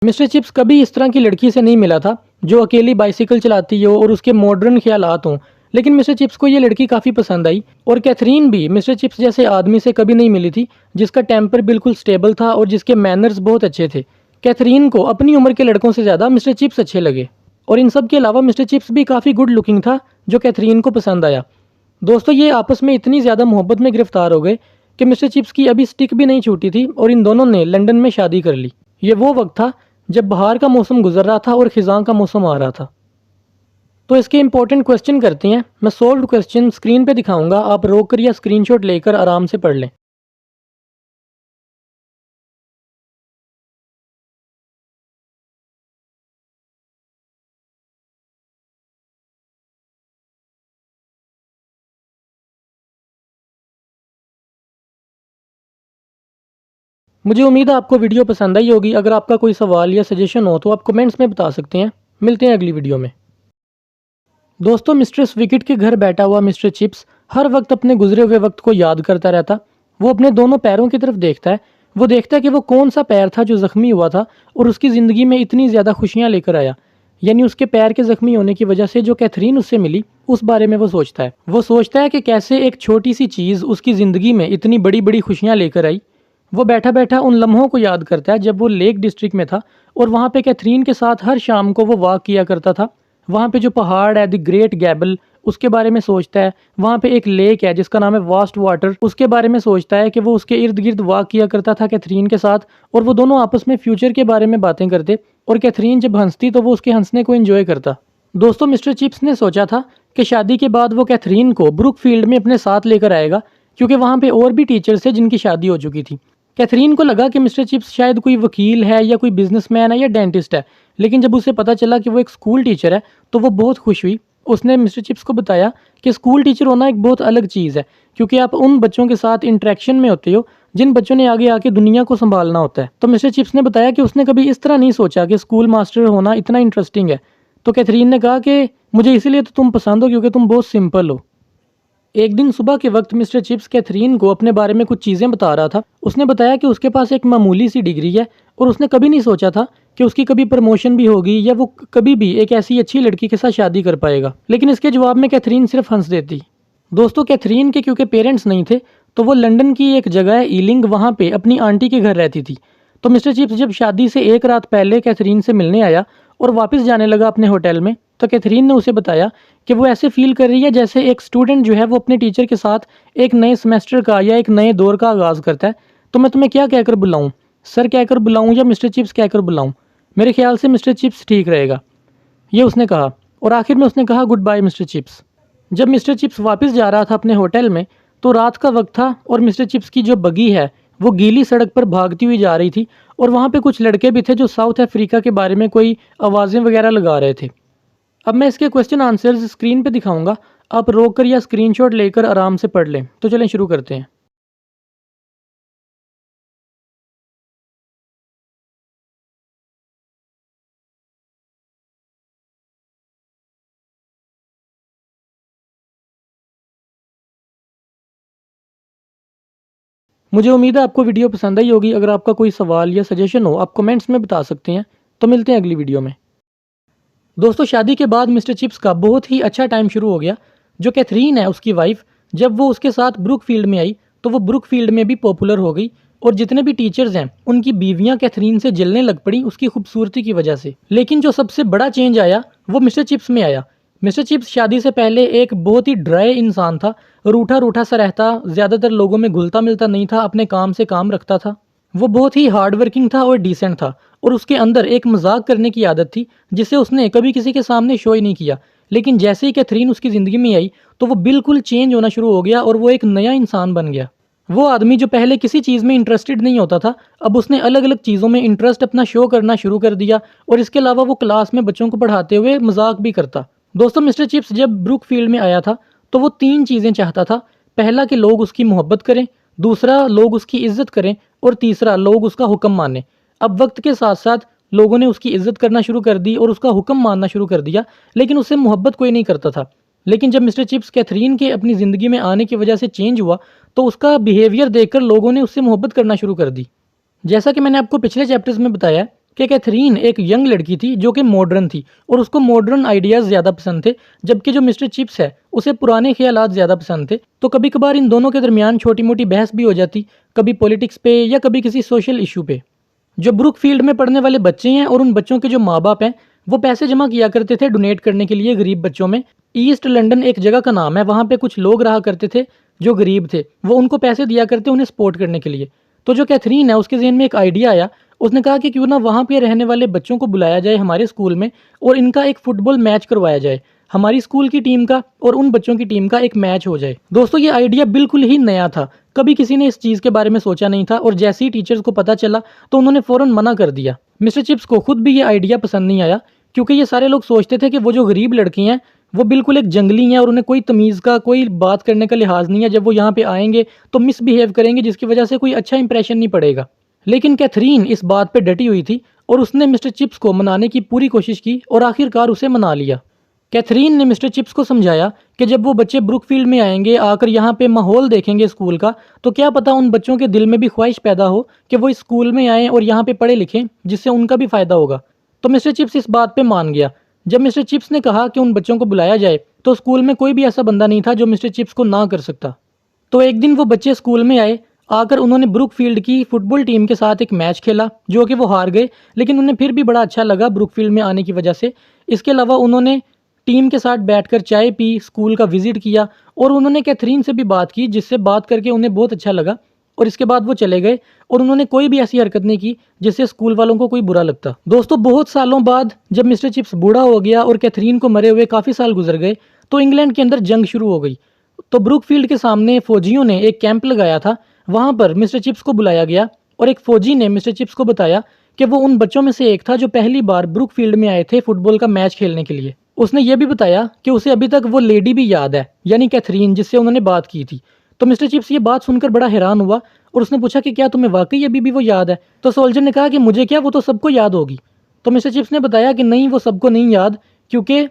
मिस्टर चिप्स कभी इस तरह की लड़की से नहीं मिला था जो अकेली बाइसिकल चलाती हो और उसके मॉडर्न ख्यालात हों, लेकिन मिस्टर चिप्स को ये लड़की काफ़ी पसंद आई। और कैथरीन भी मिस्टर चिप्स जैसे आदमी से कभी नहीं मिली थी जिसका टेम्पर बिल्कुल स्टेबल था और जिसके मैनर्स बहुत अच्छे थे। कैथरीन को अपनी उम्र के लड़कों से ज़्यादा मिस्टर चिप्स अच्छे लगे और इन सब के अलावा मिस्टर चिप्स भी काफ़ी गुड लुकिंग था, जो कैथरीन को पसंद आया। दोस्तों ये आपस में इतनी ज़्यादा मोहब्बत में गिरफ्तार हो गए कि मिस्टर चिप्स की अभी स्टिक भी नहीं छूटी थी और इन दोनों ने लंदन में शादी कर ली। ये वो वक्त था जब बहार का मौसम गुजर रहा था और खिजां का मौसम आ रहा था। तो इसके इंपॉर्टेंट क्वेश्चन करते हैं। मैं सोल्व्ड क्वेश्चन स्क्रीन पे दिखाऊंगा, आप रोक कर या स्क्रीनशॉट लेकर आराम से पढ़ लें। मुझे उम्मीद है आपको वीडियो पसंद आई होगी। अगर आपका कोई सवाल या सजेशन हो तो आप कमेंट्स में बता सकते हैं। मिलते हैं अगली वीडियो में। दोस्तों, मिस्टर विकेट के घर बैठा हुआ मिस्टर चिप्स हर वक्त अपने गुजरे हुए वक्त को याद करता रहता। वो अपने दोनों पैरों की तरफ देखता है। वो देखता है कि वो कौन सा पैर था जो जख्मी हुआ था और उसकी ज़िंदगी में इतनी ज़्यादा खुशियाँ लेकर आया। यानी उसके पैर के जख्मी होने की वजह से जो कैथरीन उससे मिली, उस बारे में वो सोचता है। वो सोचता है कि कैसे एक छोटी सी चीज़ उसकी ज़िंदगी में इतनी बड़ी बड़ी खुशियाँ लेकर आई। वो बैठा बैठा उन लम्हों को याद करता है जब वो लेक डिस्ट्रिक्ट में था और वहाँ पे कैथरीन के साथ हर शाम को वो वॉक किया करता था। वहाँ पे जो पहाड़ है द ग्रेट गैबल, उसके बारे में सोचता है। वहाँ पे एक लेक है जिसका नाम है वास्ट वाटर, उसके बारे में सोचता है कि वो उसके इर्द गिर्द वॉक किया करता था कैथरीन के साथ और वो दोनों आपस में फ्यूचर के बारे में बातें करते और कैथरीन जब हंसती तो वो उसके हंसने को एंजॉय करता। दोस्तों, मिस्टर चिप्स ने सोचा था कि शादी के बाद वो कैथरीन को ब्रुकफील्ड में अपने साथ लेकर आएगा, क्योंकि वहाँ पे और भी टीचर्स थे जिनकी शादी हो चुकी थी। कैथरीन को लगा कि मिस्टर चिप्स शायद कोई वकील है या कोई बिजनेसमैन है या डेंटिस्ट है, लेकिन जब उसे पता चला कि वो एक स्कूल टीचर है तो वो बहुत खुश हुई। उसने मिस्टर चिप्स को बताया कि स्कूल टीचर होना एक बहुत अलग चीज़ है, क्योंकि आप उन बच्चों के साथ इंटरेक्शन में होते हो जिन बच्चों ने आगे आके दुनिया को संभालना होता है। तो मिस्टर चिप्स ने बताया कि उसने कभी इस तरह नहीं सोचा कि स्कूल मास्टर होना इतना इंटरेस्टिंग है। तो कैथरीन ने कहा कि मुझे इसीलिए तो तुम पसंद हो क्योंकि तुम बहुत सिंपल हो। एक दिन सुबह के वक्त मिस्टर चिप्स कैथरीन को अपने बारे में कुछ चीज़ें बता रहा था। उसने बताया कि उसके पास एक मामूली सी डिग्री है और उसने कभी नहीं सोचा था कि उसकी कभी प्रमोशन भी होगी या वो कभी भी एक ऐसी अच्छी लड़की के साथ शादी कर पाएगा। लेकिन इसके जवाब में कैथरीन सिर्फ हंस देती। दोस्तों, कैथरीन के क्योंकि पेरेंट्स नहीं थे तो वो लंदन की एक जगह है ईलिंग, वहाँ पे अपनी आंटी के घर रहती थी। तो मिस्टर चिप्स जब शादी से एक रात पहले कैथरीन से मिलने आया और वापस जाने लगा अपने होटल में, तो कैथरीन ने उसे बताया कि वो ऐसे फील कर रही है जैसे एक स्टूडेंट जो है वो अपने टीचर के साथ एक नए सेमेस्टर का या एक नए दौर का आगाज़ करता है। तो मैं तुम्हें क्या कहकर बुलाऊं, सर कहकर बुलाऊं या मिस्टर चिप्स कहकर बुलाऊं? मेरे ख्याल से मिस्टर चिप्स ठीक रहेगा, ये उसने कहा। और आखिर में उसने कहा गुड बाय मिस्टर चिप्स। जब मिस्टर चिप्स वापस जा रहा था अपने होटल में तो रात का वक्त था और मिस्टर चिप्स की जो बगी है वो गीली सड़क पर भागती हुई जा रही थी और वहाँ पे कुछ लड़के भी थे जो साउथ अफ्रीका के बारे में कोई आवाज़ें वगैरह लगा रहे थे। अब मैं इसके क्वेश्चन आंसर्स स्क्रीन पे दिखाऊंगा, आप रोक कर या स्क्रीनशॉट लेकर आराम से पढ़ लें। तो चलें शुरू करते हैं। मुझे उम्मीद है आपको वीडियो पसंद आई होगी। अगर आपका कोई सवाल या सजेशन हो आप कमेंट्स में बता सकते हैं। तो मिलते हैं अगली वीडियो में। दोस्तों, शादी के बाद मिस्टर चिप्स का बहुत ही अच्छा टाइम शुरू हो गया। जो कैथरीन है उसकी वाइफ, जब वो उसके साथ ब्रुकफील्ड में आई तो वो ब्रुकफील्ड में भी पॉपुलर हो गई और जितने भी टीचर्स हैं उनकी बीवियां कैथरीन से जलने लग पड़ी उसकी खूबसूरती की वजह से। लेकिन जो सबसे बड़ा चेंज आया वो मिस्टर चिप्स में आया। मिस्टर चिप्स शादी से पहले एक बहुत ही ड्राई इंसान था, रूठा रूठा सा रहता, ज़्यादातर लोगों में घुलता मिलता नहीं था, अपने काम से काम रखता था। वो बहुत ही हार्ड वर्किंग था और डिसेंट था और उसके अंदर एक मजाक करने की आदत थी जिसे उसने कभी किसी के सामने शो ही नहीं किया। लेकिन जैसे ही कैथरीन उसकी ज़िंदगी में आई तो वो बिल्कुल चेंज होना शुरू हो गया और वो एक नया इंसान बन गया। वो आदमी जो पहले किसी चीज़ में इंटरेस्टेड नहीं होता था, अब उसने अलग अलग चीज़ों में इंटरेस्ट अपना शो करना शुरू कर दिया और इसके अलावा वो क्लास में बच्चों को पढ़ाते हुए मजाक भी करता। दोस्तों, मिस्टर चिप्स जब ब्रुकफील्ड में आया था तो वो 3 चीज़ें चाहता था। पहला कि लोग उसकी मोहब्बत करें, दूसरा लोग उसकी इज्जत करें और तीसरा लोग उसका हुक्म मानें। अब वक्त के साथ साथ लोगों ने उसकी इज्जत करना शुरू कर दी और उसका हुक्म मानना शुरू कर दिया, लेकिन उससे मोहब्बत कोई नहीं करता था। लेकिन जब मिस्टर चिप्स कैथरीन के अपनी ज़िंदगी में आने की वजह से चेंज हुआ तो उसका बिहेवियर देखकर लोगों ने उससे मोहब्बत करना शुरू कर दी। जैसा कि मैंने आपको पिछले चैप्टर्स में बताया कि कैथरीन एक यंग लड़की थी जो कि मॉडर्न थी और उसको मॉडर्न आइडियाज़ ज़्यादा पसंद थे, जबकि जो मिस्टर चिप्स है उसे पुराने ख्यालात ज़्यादा पसंद थे। तो कभी कभार इन दोनों के दरमियान छोटी मोटी बहस भी हो जाती, कभी पॉलिटिक्स पे या कभी किसी सोशल इशू पे। जो ब्रुकफील्ड में पढ़ने वाले बच्चे हैं और उन बच्चों के जो माँ बाप हैं वो पैसे जमा किया करते थे डोनेट करने के लिए गरीब बच्चों में। ईस्ट लंदन एक जगह का नाम है, वहाँ पे कुछ लोग रहा करते थे जो गरीब थे, वो उनको पैसे दिया करते उन्हें सपोर्ट करने के लिए। तो जो कैथरीन है उसके जहन में एक आइडिया आया। उसने कहा कि क्यों ना वहाँ पे रहने वाले बच्चों को बुलाया जाए हमारे स्कूल में और इनका एक फुटबॉल मैच करवाया जाए। हमारी स्कूल की टीम का और उन बच्चों की टीम का एक मैच हो जाए। दोस्तों, ये आइडिया बिल्कुल ही नया था, कभी किसी ने इस चीज़ के बारे में सोचा नहीं था और जैसे ही टीचर्स को पता चला तो उन्होंने फ़ौरन मना कर दिया। मिस्टर चिप्स को खुद भी ये आइडिया पसंद नहीं आया, क्योंकि ये सारे लोग सोचते थे कि वो जो गरीब लड़की हैं वो बिल्कुल एक जंगली हैं और उन्हें कोई तमीज़ का, कोई बात करने का लिहाज नहीं है। जब वो यहाँ पे आएंगे तो मिसबिहेव करेंगे जिसकी वजह से कोई अच्छा इंप्रेशन नहीं पड़ेगा। लेकिन कैथरीन इस बात पे डटी हुई थी और उसने मिस्टर चिप्स को मनाने की पूरी कोशिश की और आखिरकार उसे मना लिया। कैथरीन ने मिस्टर चिप्स को समझाया कि जब वो बच्चे ब्रुकफील्ड में आएंगे, आकर यहाँ पे माहौल देखेंगे स्कूल का, तो क्या पता उन बच्चों के दिल में भी ख्वाहिश पैदा हो कि वो इस स्कूल में आएँ और यहाँ पे पढ़े लिखें, जिससे उनका भी फ़ायदा होगा। तो मिस्टर चिप्स इस बात पे मान गया। जब मिस्टर चिप्स ने कहा कि उन बच्चों को बुलाया जाए, तो स्कूल में कोई भी ऐसा बंदा नहीं था जो मिस्टर चिप्स को ना कर सकता। तो एक दिन वो बच्चे स्कूल में आए। आकर उन्होंने ब्रुकफील्ड की फुटबॉल टीम के साथ एक मैच खेला, जो कि वो हार गए, लेकिन उन्हें फिर भी बड़ा अच्छा लगा ब्रुकफील्ड में आने की वजह से। इसके अलावा उन्होंने टीम के साथ बैठकर चाय पी, स्कूल का विजिट किया और उन्होंने कैथरीन से भी बात की, जिससे बात करके उन्हें बहुत अच्छा लगा। और इसके बाद वो चले गए और उन्होंने कोई भी ऐसी हरकत नहीं की जिससे स्कूल वालों को कोई बुरा लगता। दोस्तों, बहुत सालों बाद जब मिस्टर चिप्स बूढ़ा हो गया और कैथरीन को मरे हुए काफ़ी साल गुजर गए, तो इंग्लैंड के अंदर जंग शुरू हो गई। तो ब्रुकफील्ड के सामने फौजियों ने एक कैंप लगाया था। वहां पर मिस्टर चिप्स को बुलाया गया और एक फौजी ने मिस्टर चिप्स को बताया कि वो उन बच्चों में से एक था जो पहली बार ब्रुकफील्ड में आए थे फुटबॉल का मैच खेलने के लिए। उसने ये भी बताया कि उसे अभी तक वो लेडी भी याद है, यानी कैथरीन, जिससे उन्होंने बात की थी। तो मिस्टर चिप्स ये बात सुनकर बड़ा हैरान हुआ और उसने पूछा कि क्या तुम्हें वाकई अभी भी वो याद है? तो सोल्जर ने कहा कि मुझे क्या, वो तो सबको याद होगी। तो मिस्टर चिप्स ने बताया कि नहीं, वो सबको नहीं याद, क्योंकि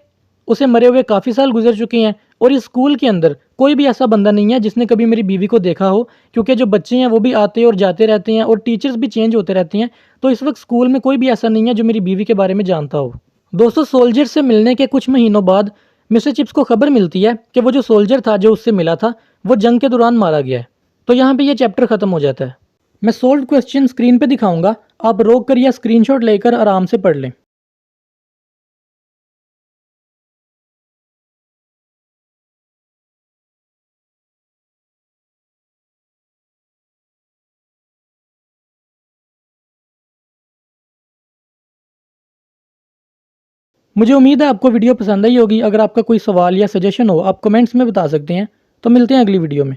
उसे मरे हुए काफ़ी साल गुजर चुके हैं और इस स्कूल के अंदर कोई भी ऐसा बंदा नहीं है जिसने कभी मेरी बीवी को देखा हो, क्योंकि जो बच्चे हैं वो भी आते और जाते रहते हैं और टीचर्स भी चेंज होते रहते हैं। तो इस वक्त स्कूल में कोई भी ऐसा नहीं है जो मेरी बीवी के बारे में जानता हो। दोस्तों, सोल्जर से मिलने के कुछ महीनों बाद मिस्टर चिप्स को खबर मिलती है कि वो जो सोल्जर था जो उससे मिला था, वो जंग के दौरान मारा गया है। तो यहाँ पे ये चैप्टर खत्म हो जाता है। मैं सोल्व क्वेश्चन स्क्रीन पे दिखाऊंगा, आप रोक कर या स्क्रीनशॉट लेकर आराम से पढ़ लें। मुझे उम्मीद है आपको वीडियो पसंद आई होगी। अगर आपका कोई सवाल या सजेशन हो, आप कमेंट्स में बता सकते हैं। तो मिलते हैं अगली वीडियो में।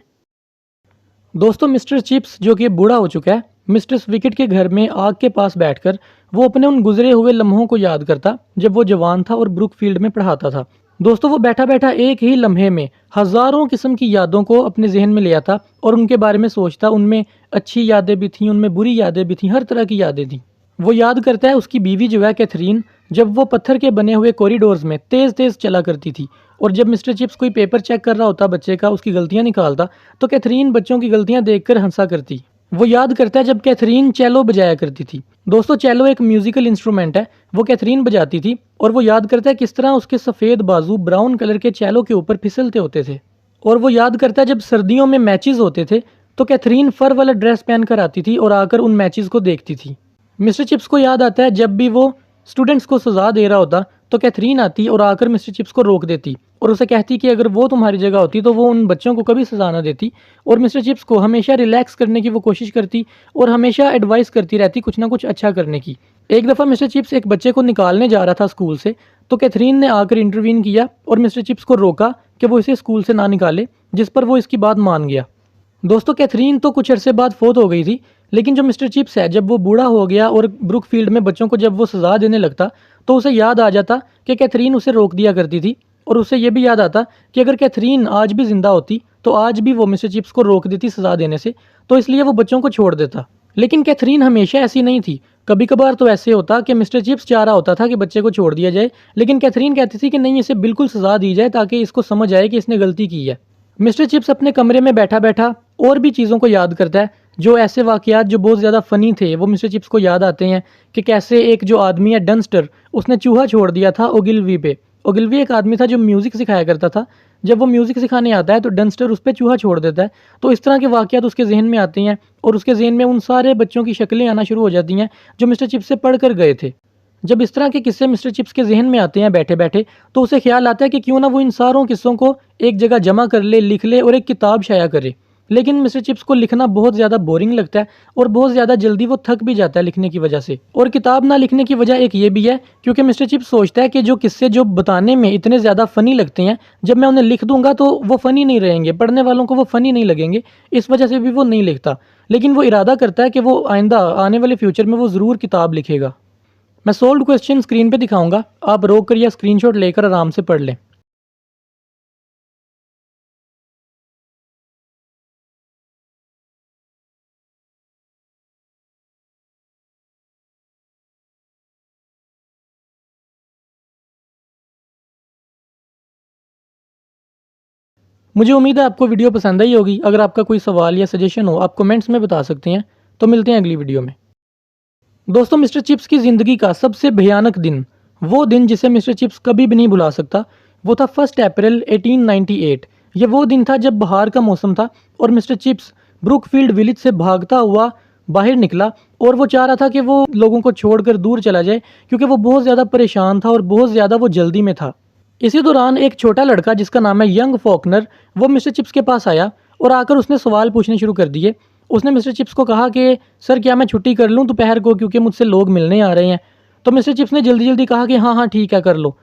दोस्तों, मिस्टर चिप्स जो कि बूढ़ा हो चुका है, मिस्टर विकेट के घर में आग के पास बैठकर वो अपने उन गुजरे हुए लम्हों को याद करता जब वो जवान था और ब्रुकफील्ड में पढ़ाता था। दोस्तों, वो बैठा बैठा एक ही लम्हे में हज़ारों किस्म की यादों को अपने जहन में ले आता और उनके बारे में सोचता। उनमें अच्छी यादें भी थीं, उनमें बुरी यादें भी थीं, हर तरह की यादें थीं। वो याद करता है उसकी बीवी जो है कैथरीन, जब वो पत्थर के बने हुए कॉरिडोर्स में तेज़ तेज़ चला करती थी और जब मिस्टर चिप्स कोई पेपर चेक कर रहा होता बच्चे का, उसकी गलतियां निकालता, तो कैथरीन बच्चों की गलतियां देखकर हंसा करती। वो याद करता है जब कैथरीन चेलो बजाया करती थी। दोस्तों, चेलो एक म्यूजिकल इंस्ट्रूमेंट है, वो कैथरीन बजाती थी और वो याद करता है किस तरह उसके सफ़ेद बाजू ब्राउन कलर के चेलो के ऊपर फिसलते होते थे। और वो याद करता है जब सर्दियों में मैचेस होते थे तो कैथरीन फर वाला ड्रेस पहन कर आती थी और आकर उन मैचेस को देखती थी। मिस्टर चिप्स को याद आता है जब भी वो स्टूडेंट्स को सजा दे रहा होता तो कैथरीन आती और आकर मिस्टर चिप्स को रोक देती और उसे कहती कि अगर वो तुम्हारी जगह होती तो वो उन बच्चों को कभी सजा ना देती। और मिस्टर चिप्स को हमेशा रिलैक्स करने की वो कोशिश करती और हमेशा एडवाइस करती रहती कुछ ना कुछ अच्छा करने की। एक दफ़ा मिस्टर चिप्स एक बच्चे को निकालने जा रहा था स्कूल से, तो कैथरीन ने आकर इंटरवीन किया और मिस्टर चिप्स को रोका कि वो इसे स्कूल से ना निकाले, जिस पर वो इसकी बात मान गया। दोस्तों, कैथरीन तो कुछ अरसे बाद फोत हो गई थी, लेकिन जो मिस्टर चिप्स है, जब वो बूढ़ा हो गया और ब्रुकफील्ड में बच्चों को जब वो सजा देने लगता, तो उसे याद आ जाता कि कैथरीन उसे रोक दिया करती थी और उसे ये भी याद आता कि अगर कैथरीन आज भी जिंदा होती तो आज भी वो मिस्टर चिप्स को रोक देती सजा देने से, तो इसलिए वो बच्चों को छोड़ देता। लेकिन कैथरीन हमेशा ऐसी नहीं थी। कभी कभार तो ऐसे होता कि मिस्टर चिप्स चाह रहा होता था कि बच्चे को छोड़ दिया जाए, लेकिन कैथरीन कहती थी कि नहीं, इसे बिल्कुल सजा दी जाए ताकि इसको समझ आए कि इसने गलती की है। मिस्टर चिप्स अपने कमरे में बैठा बैठा और भी चीज़ों को याद करता है। जो ऐसे वाकयात जो बहुत ज़्यादा फ़नी थे वो मिस्टर चिप्स को याद आते हैं कि कैसे एक जो आदमी है डंस्टर, उसने चूहा छोड़ दिया था ओगिलवी पे। ओगिलवी एक आदमी था जो म्यूज़िक सिखाया करता था। जब वो म्यूज़िक सिखाने आता है तो डंस्टर उस पर चूहा छोड़ देता है। तो इस तरह के वाकयात उसके जहन में आते हैं और उसके जहन में उन सारे बच्चों की शक्लें आना शुरू हो जाती हैं जो मिस्टर चिप्स से पढ़ कर गए थे। जब इस तरह के किस्से मिस्टर चिप्स के जहन में आते हैं बैठे बैठे, तो उसे ख्याल आता है कि क्यों ना वो इन सारों किस्सों को एक जगह जमा कर ले, लिख ले और एक किताब शाया करे। लेकिन मिस्टर चिप्स को लिखना बहुत ज़्यादा बोरिंग लगता है और बहुत ज़्यादा जल्दी वो थक भी जाता है लिखने की वजह से। और किताब ना लिखने की वजह एक ये भी है क्योंकि मिस्टर चिप्स सोचता है कि जो किस्से जो बताने में इतने ज़्यादा फ़नी लगते हैं, जब मैं उन्हें लिख दूंगा तो वो फ़नी नहीं रहेंगे, पढ़ने वालों को वो फ़नी नहीं लगेंगे। इस वजह से भी वो नहीं लिखता। लेकिन वो इरादा करता है कि वो आइंदा आने वाले फ्यूचर में वो ज़रूर किताब लिखेगा। मैं सोल्व्ड क्वेश्चन स्क्रीन पे दिखाऊंगा, आप रोक कर या स्क्रीनशॉट लेकर आराम से पढ़ लें। मुझे उम्मीद है आपको वीडियो पसंद आई होगी। अगर आपका कोई सवाल या सजेशन हो आप कमेंट्स में बता सकते हैं। तो मिलते हैं अगली वीडियो में। दोस्तों, मिस्टर चिप्स की ज़िंदगी का सबसे भयानक दिन, वो दिन जिसे मिस्टर चिप्स कभी भी नहीं भुला सकता, वो था 1 अप्रैल 1898। ये वो दिन था जब बाहर का मौसम था और मिस्टर चिप्स ब्रुकफील्ड विलेज से भागता हुआ बाहर निकला और वो चाह रहा था कि वो लोगों को छोड़कर दूर चला जाए, क्योंकि वो बहुत ज़्यादा परेशान था और बहुत ज़्यादा वो जल्दी में था। इसी दौरान एक छोटा लड़का जिसका नाम है यंग फॉकनर, वो मिस्टर चिप्स के पास आया और आकर उसने सवाल पूछने शुरू कर दिए। उसने मिस्टर चिप्स को कहा कि सर, क्या मैं छुट्टी कर लूँ दोपहर को, क्योंकि मुझसे लोग मिलने आ रहे हैं। तो मिस्टर चिप्स ने जल्दी जल्दी कहा कि हाँ हाँ ठीक है, कर लो।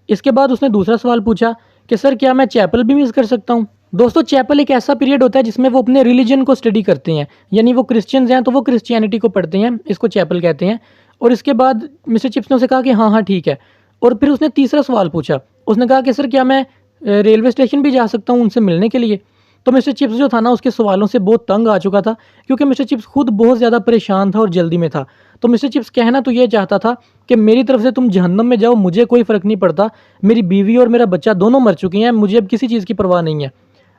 इसके बाद उसने दूसरा सवाल पूछा कि सर, क्या मैं चैपल भी मिस कर सकता हूँ। दोस्तों, चैपल एक ऐसा पीरियड होता है जिसमें वो अपने रिलीजन को स्टडी करते हैं, यानी वो क्रिश्चियंस हैं तो वो क्रिश्चियनिटी को पढ़ते हैं, इसको चैपल कहते हैं। और इसके बाद मिस्टर चिप्स ने उसे कहा कि हाँ हाँ ठीक है। और फिर उसने तीसरा सवाल पूछा। उसने कहा कि सर, क्या मैं रेलवे स्टेशन भी जा सकता हूँ उनसे मिलने के लिए। तो मिस्टर चिप्स जो था ना, उसके सवालों से बहुत तंग आ चुका था, क्योंकि मिस्टर चिप्स खुद बहुत ज़्यादा परेशान था और जल्दी में था। तो मिस्टर चिप्स कहना तो ये चाहता था कि मेरी तरफ से तुम जहन्नम में जाओ, मुझे कोई फ़र्क नहीं पड़ता, मेरी बीवी और मेरा बच्चा दोनों मर चुके हैं, मुझे अब किसी चीज़ की परवाह नहीं है।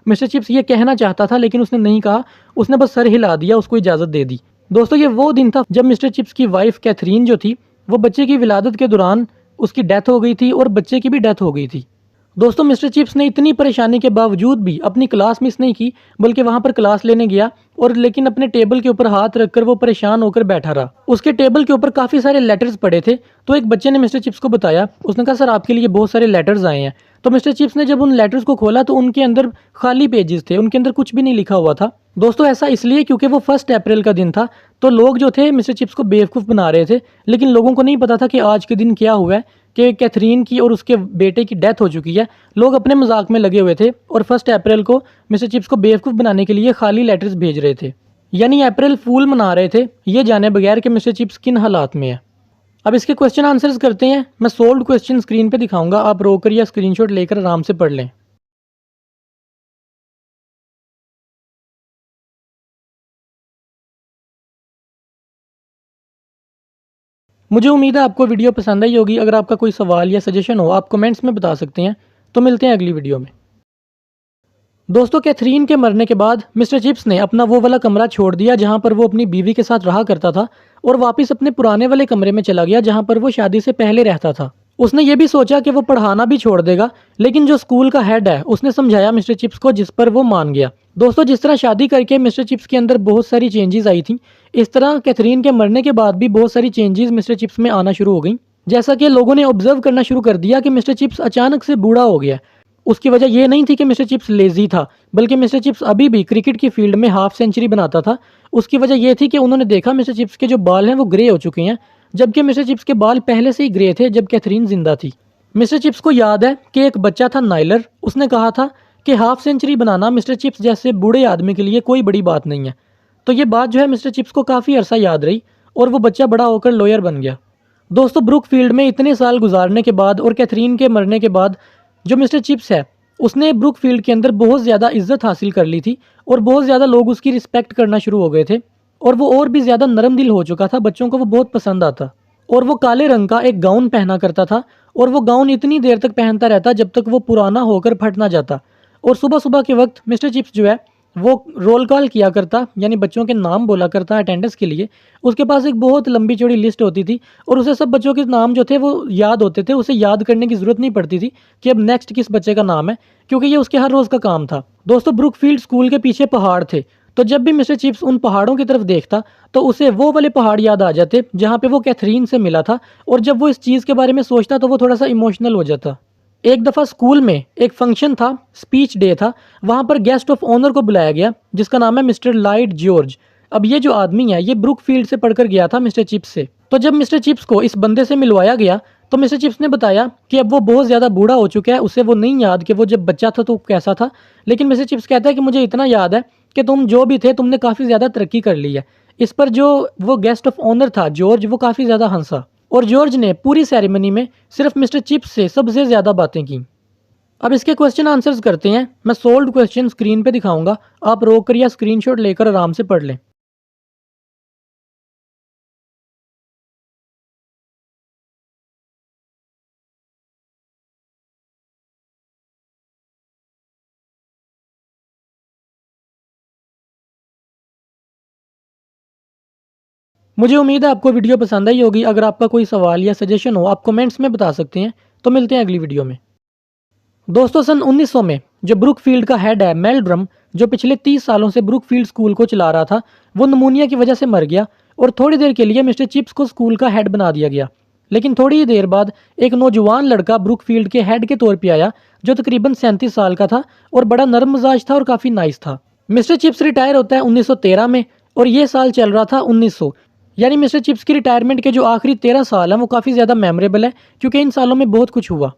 मिस्टर चिप्स ये कहना चाहता था, लेकिन उसने नहीं कहा। उसने बस सर हिला दिया, उसको इजाज़त दे दी। दोस्तों, ये वो दिन था जब मिस्टर चिप्स की वाइफ कैथरीन जो थी, वो बच्चे की विलादत के दौरान उसकी डेथ हो गई थी और बच्चे की भी डेथ हो गई थी। दोस्तों, मिस्टर चिप्स ने इतनी परेशानी के बावजूद भी अपनी क्लास मिस नहीं की, बल्कि वहां पर क्लास लेने गया और लेकिन अपने टेबल के ऊपर हाथ रखकर वो परेशान होकर बैठा रहा। उसके टेबल के ऊपर काफ़ी सारे लेटर्स पड़े थे। तो एक बच्चे ने मिस्टर चिप्स को बताया। उसने कहा, सर, आपके लिए बहुत सारे लेटर्स आए हैं। तो मिस्टर चिप्स ने जब उन लेटर्स को खोला तो उनके अंदर खाली पेजेस थे, उनके अंदर कुछ भी नहीं लिखा हुआ था। दोस्तों, ऐसा इसलिए क्योंकि वो 1 अप्रैल का दिन था, तो लोग जो थे मिस्टर चिप्स को बेवकूफ़ बना रहे थे, लेकिन लोगों को नहीं पता था कि आज के दिन क्या हुआ है, कि कैथरीन की और उसके बेटे की डेथ हो चुकी है। लोग अपने मजाक में लगे हुए थे और 1 अप्रैल को मिस्टर चिप्स को बेवकूफ़ बनाने के लिए खाली लेटर्स भेज रहे थे, यानी अप्रैल फूल मना रहे थे, ये जाने बगैर कि मिस्टर चिप्स किन हालात में है। अब इसके क्वेश्चन आंसर्स करते हैं। मैं सोल्व्ड क्वेश्चन स्क्रीन पे दिखाऊंगा, आप रोकर या स्क्रीनशॉट लेकर आराम से पढ़ लें। मुझे उम्मीद है आपको वीडियो पसंद आई होगी। अगर आपका कोई सवाल या सजेशन हो आप कमेंट्स में बता सकते हैं। तो मिलते हैं अगली वीडियो में। दोस्तों, कैथरीन के मरने के बाद मिस्टर चिप्स ने अपना वो वाला कमरा छोड़ दिया जहां पर वो अपनी बीवी के साथ रहा करता था, और वापस अपने पुराने वाले कमरे में चला गया जहां पर वो शादी से पहले रहता था। उसने ये भी सोचा कि वो पढ़ाना भी छोड़ देगा, लेकिन जो स्कूल का हेड है उसने समझाया मिस्टर चिप्स को, जिस पर वो मान गया। दोस्तों, जिस तरह शादी करके मिस्टर चिप्स के अंदर बहुत सारी चेंजेस आई थी, इस तरह कैथरीन के मरने के बाद भी बहुत सारी चेंजेस मिस्टर चिप्स में आना शुरू हो गई। जैसा कि लोगों ने ऑब्जर्व करना शुरू कर दिया कि मिस्टर चिप्स अचानक से बूढ़ा हो गया। उसकी वजह यह नहीं थी कि मिस्टर चिप्स लेजी था, बल्कि मिस्टर चिप्स अभी भी क्रिकेट की फील्ड में हाफ सेंचुरी बनाता था। उसकी वजह यह थी कि उन्होंने देखा मिस्टर चिप्स के जो बाल हैं वो ग्रे हो चुके हैं, जबकि मिस्टर चिप्स के बाल पहले से ही ग्रे थे जब कैथरीन जिंदा थी। मिस्टर चिप्स को याद है कि एक बच्चा था नाइलर, उसने कहा था कि हाफ सेंचुरी बनाना मिस्टर चिप्स जैसे बूढ़े आदमी के लिए कोई बड़ी बात नहीं है। तो ये बात जो है मिस्टर चिप्स को काफ़ी अरसा याद रही और वो बच्चा बड़ा होकर लॉयर बन गया। दोस्तों, ब्रुकफील्ड में इतने साल गुजारने के बाद और कैथरीन के मरने के बाद जो मिस्टर चिप्स है, उसने ब्रुकफील्ड के अंदर बहुत ज़्यादा इज्जत हासिल कर ली थी और बहुत ज़्यादा लोग उसकी रिस्पेक्ट करना शुरू हो गए थे, और वो और भी ज़्यादा नरम दिल हो चुका था, बच्चों को वो बहुत पसंद आता। और वो काले रंग का एक गाउन पहना करता था, और वो गाउन इतनी देर तक पहनता रहता जब तक वो पुराना होकर फट ना जाता। और सुबह सुबह के वक्त मिस्टर चिप्स जो है वो रोल कॉल किया करता, यानी बच्चों के नाम बोला करता अटेंडेंस के लिए। उसके पास एक बहुत लंबी चौड़ी लिस्ट होती थी और उसे सब बच्चों के नाम जो थे वो याद होते थे। उसे याद करने की ज़रूरत नहीं पड़ती थी कि अब नेक्स्ट किस बच्चे का नाम है, क्योंकि ये उसके हर रोज़ का काम था। दोस्तों, ब्रुकफील्ड स्कूल के पीछे पहाड़ थे, तो जब भी मिस्टर चिप्स उन पहाड़ों की तरफ देखता तो उसे वो वाले पहाड़ याद आ जाते जहाँ पे वो कैथरीन से मिला था, और जब वो इस चीज़ के बारे में सोचता तो वो थोड़ा सा इमोशनल हो जाता। एक दफ़ा स्कूल में एक फंक्शन था, स्पीच डे था। वहाँ पर गेस्ट ऑफ ऑनर को बुलाया गया जिसका नाम है मिस्टर लाइट जॉर्ज। अब ये जो आदमी है ये ब्रुकफील्ड से पढ़कर गया था मिस्टर चिप्स से। तो जब मिस्टर चिप्स को इस बंदे से मिलवाया गया तो मिस्टर चिप्स ने बताया कि अब वो बहुत ज़्यादा बूढ़ा हो चुका है, उसे वो नहीं याद कि वो जब बच्चा था तो कैसा था। लेकिन मिस्टर चिप्स कहता है कि मुझे इतना याद है कि तुम जो भी थे तुमने काफ़ी ज़्यादा तरक्की कर ली है। इस पर जो वो गेस्ट ऑफ ऑनर था जॉर्ज, वो काफ़ी ज़्यादा हंसा, और जॉर्ज ने पूरी सेरेमनी में सिर्फ मिस्टर चिप्स से सबसे ज़्यादा बातें की। अब इसके क्वेश्चन आंसर्स करते हैं। मैं सोल्व्ड क्वेश्चन स्क्रीन पे दिखाऊंगा, आप रोक कर या स्क्रीनशॉट लेकर आराम से पढ़ लें। मुझे उम्मीद है आपको वीडियो पसंद आई होगी। अगर आपका कोई सवाल या सजेशन हो आप कमेंट्स में बता सकते हैं। तो मिलते हैं अगली वीडियो में। दोस्तों सन 1900 में जो ब्रुकफील्ड का हेड है मेल्ड्रम, जो पिछले 30 सालों से ब्रुकफील्ड स्कूल को चला रहा था, वो नमूनिया की वजह से मर गया और थोड़ी देर के लिए मिस्टर चिप्स को स्कूल का हेड बना दिया गया। लेकिन थोड़ी ही देर बाद एक नौजवान लड़का ब्रुकफील्ड के हेड के तौर पर आया, जो तकरीबन 37 साल का था और बड़ा नरम मिजाज था और काफ़ी नाइस था। मिस्टर चिप्स रिटायर होता है 1913 में और ये साल चल रहा था 1900। यानी मिस्टर चिप्स की रिटायरमेंट के जो आखिरी 13 साल हैं वो काफ़ी ज़्यादा मेमोरेबल है, क्योंकि इन सालों में बहुत कुछ हुआ।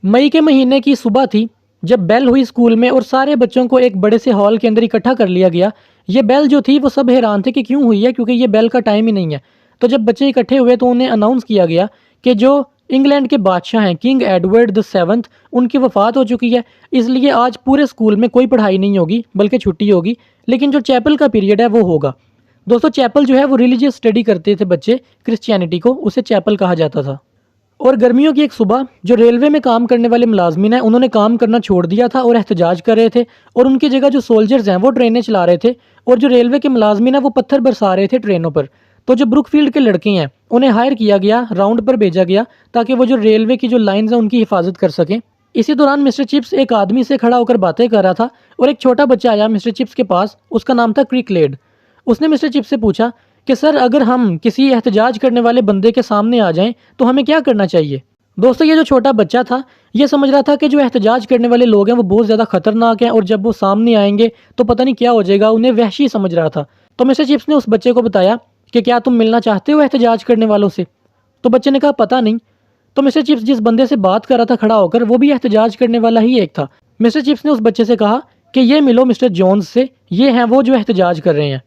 मई के महीने की सुबह थी जब बेल हुई स्कूल में और सारे बच्चों को एक बड़े से हॉल के अंदर इकट्ठा कर लिया गया। ये बेल जो थी वो सब हैरान थे कि क्यों हुई है, क्योंकि ये बेल का टाइम ही नहीं है। तो जब बच्चे इकट्ठे हुए तो उन्हें अनाउंस किया गया कि जो इंग्लैंड के बादशाह हैं किंग एडवर्ड द 7th, उनकी वफ़ात हो चुकी है, इसलिए आज पूरे स्कूल में कोई पढ़ाई नहीं होगी बल्कि छुट्टी होगी। लेकिन जो चैपल का पीरियड है वो होगा। दोस्तों चैपल जो है वो रिलीजियस स्टडी करते थे बच्चे, क्रिश्चियनिटी को, उसे चैपल कहा जाता था। और गर्मियों की एक सुबह जो रेलवे में काम करने वाले मुलाजमीन हैं उन्होंने काम करना छोड़ दिया था और एहतजाज कर रहे थे, और उनकी जगह जो सोल्जर्स हैं वो ट्रेनें चला रहे थे और जो रेलवे के मुलाजमीन हैं वो पत्थर बरसा रहे थे ट्रेनों पर। तो जो ब्रुकफील्ड के लड़के हैं उन्हें हायर किया गया, राउंड पर भेजा गया ताकि वो जो रेलवे की जो लाइन्स हैं उनकी हिफाजत कर सकें। इसी दौरान मिस्टर चिप्स एक आदमी से खड़ा होकर बातें कर रहा था और एक छोटा बच्चा आया मिस्टर चिप्स के पास, उसका नाम था क्रिकलेड। उसने मिस्टर चिप्स से पूछा कि सर अगर हम किसी एहतजाज करने वाले बंदे के सामने आ जाएं तो हमें क्या करना चाहिए। दोस्तों ये जो छोटा बच्चा था ये समझ रहा था कि जो एहतजाज करने वाले लोग हैं वो बहुत ज़्यादा खतरनाक हैं और जब वो सामने आएंगे तो पता नहीं क्या हो जाएगा, उन्हें वहशी समझ रहा था। तो मिस्टर चिप्स ने उस बच्चे को बताया कि क्या तुम मिलना चाहते हो एहतजाज करने वालों से। तो बच्चे ने कहा पता नहीं। तो मिस्टर चिप्स जिस बंदे से बात कर रहा था खड़ा होकर वो भी एहतजाज करने वाला ही एक था। मिस्टर चिप्स ने उस बच्चे से कहा कि ये मिलो मिस्टर जोन्स से, ये हैं वो जो एहतजाज कर रहे हैं।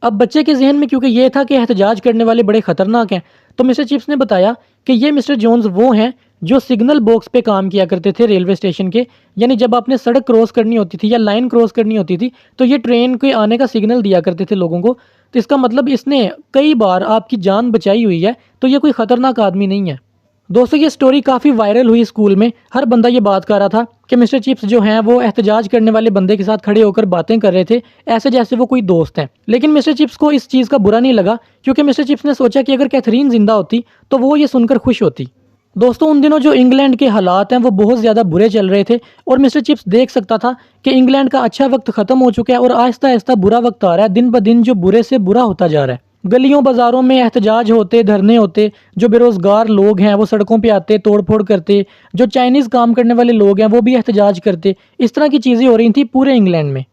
अब बच्चे के जहन में क्योंकि ये था कि एहतजाज करने वाले बड़े खतरनाक हैं, तो मिस्टर चिप्स ने बताया कि ये मिस्टर जोन्स वो हैं जो सिग्नल बॉक्स पे काम किया करते थे रेलवे स्टेशन के। यानी जब आपने सड़क क्रॉस करनी होती थी या लाइन क्रॉस करनी होती थी तो ये ट्रेन के आने का सिग्नल दिया करते थे लोगों को। तो इसका मतलब इसने कई बार आपकी जान बचाई हुई है, तो ये कोई ख़तरनाक आदमी नहीं है। दोस्तों ये स्टोरी काफ़ी वायरल हुई स्कूल में। हर बंदा ये बात कर रहा था कि मिस्टर चिप्स जो हैं वो एहतजाज करने वाले बंदे के साथ खड़े होकर बातें कर रहे थे, ऐसे जैसे वो कोई दोस्त हैं। लेकिन मिस्टर चिप्स को इस चीज़ का बुरा नहीं लगा, क्योंकि मिस्टर चिप्स ने सोचा कि अगर कैथरीन जिंदा होती तो वो ये सुनकर खुश होती। दोस्तों उन दिनों जो इंग्लैंड के हालात हैं वो बहुत ज़्यादा बुरे चल रहे थे और मिस्टर चिप्स देख सकता था कि इंग्लैंड का अच्छा वक्त ख़त्म हो चुका है और आहिस्ता आहिस्ता बुरा वक्त आ रहा है। दिन ब दिन जो बुरे से बुरा होता जा रहा है। गलियों बाज़ारों में एहतजाज होते, धरने होते, जो बेरोज़गार लोग हैं वो सड़कों पे आते, तोड़ फोड़ करते, जो चाइनीज़ काम करने वाले लोग हैं वो भी एहतजाज करते। इस तरह की चीज़ें हो रही थी पूरे इंग्लैंड में।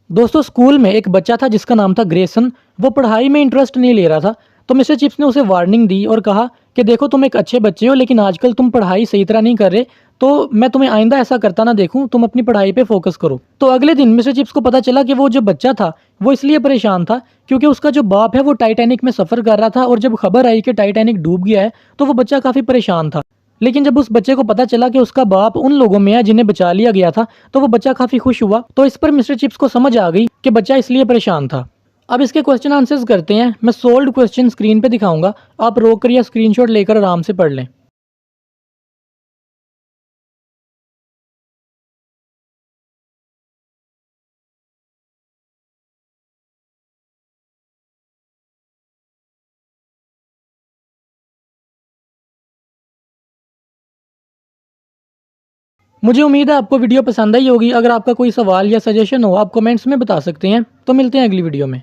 दोस्तों स्कूल में एक बच्चा था जिसका नाम था ग्रेसन। वो पढ़ाई में इंटरेस्ट नहीं ले रहा था, तो मिस्टर चिप्स ने उसे वार्निंग दी और कहा कि देखो तुम एक अच्छे बच्चे हो लेकिन आजकल तुम पढ़ाई सही तरह नहीं कर रहे, तो मैं तुम्हें आइंदा ऐसा करता ना देखूं, तुम अपनी पढ़ाई पे फोकस करो। तो अगले दिन मिस्टर चिप्स को पता चला कि वो जो बच्चा था वो इसलिए परेशान था क्योंकि उसका जो बाप है वो टाइटैनिक में सफ़र कर रहा था और जब खबर आई कि टाइटैनिक डूब गया है तो वो बच्चा काफ़ी परेशान था। लेकिन जब उस बच्चे को पता चला कि उसका बाप उन लोगों में है जिन्हें बचा लिया गया था तो वो बच्चा काफ़ी खुश हुआ। तो इस पर मिस्टर चिप्स को समझ आ गई कि बच्चा इसलिए परेशान था। अब इसके क्वेश्चन आंसर्स करते हैं। मैं सोल्ड क्वेश्चन स्क्रीन पे दिखाऊंगा, आप रोक कर या स्क्रीनशॉट लेकर आराम से पढ़ लें। मुझे उम्मीद है आपको वीडियो पसंद आई होगी। अगर आपका कोई सवाल या सजेशन हो आप कमेंट्स में बता सकते हैं। तो मिलते हैं अगली वीडियो में।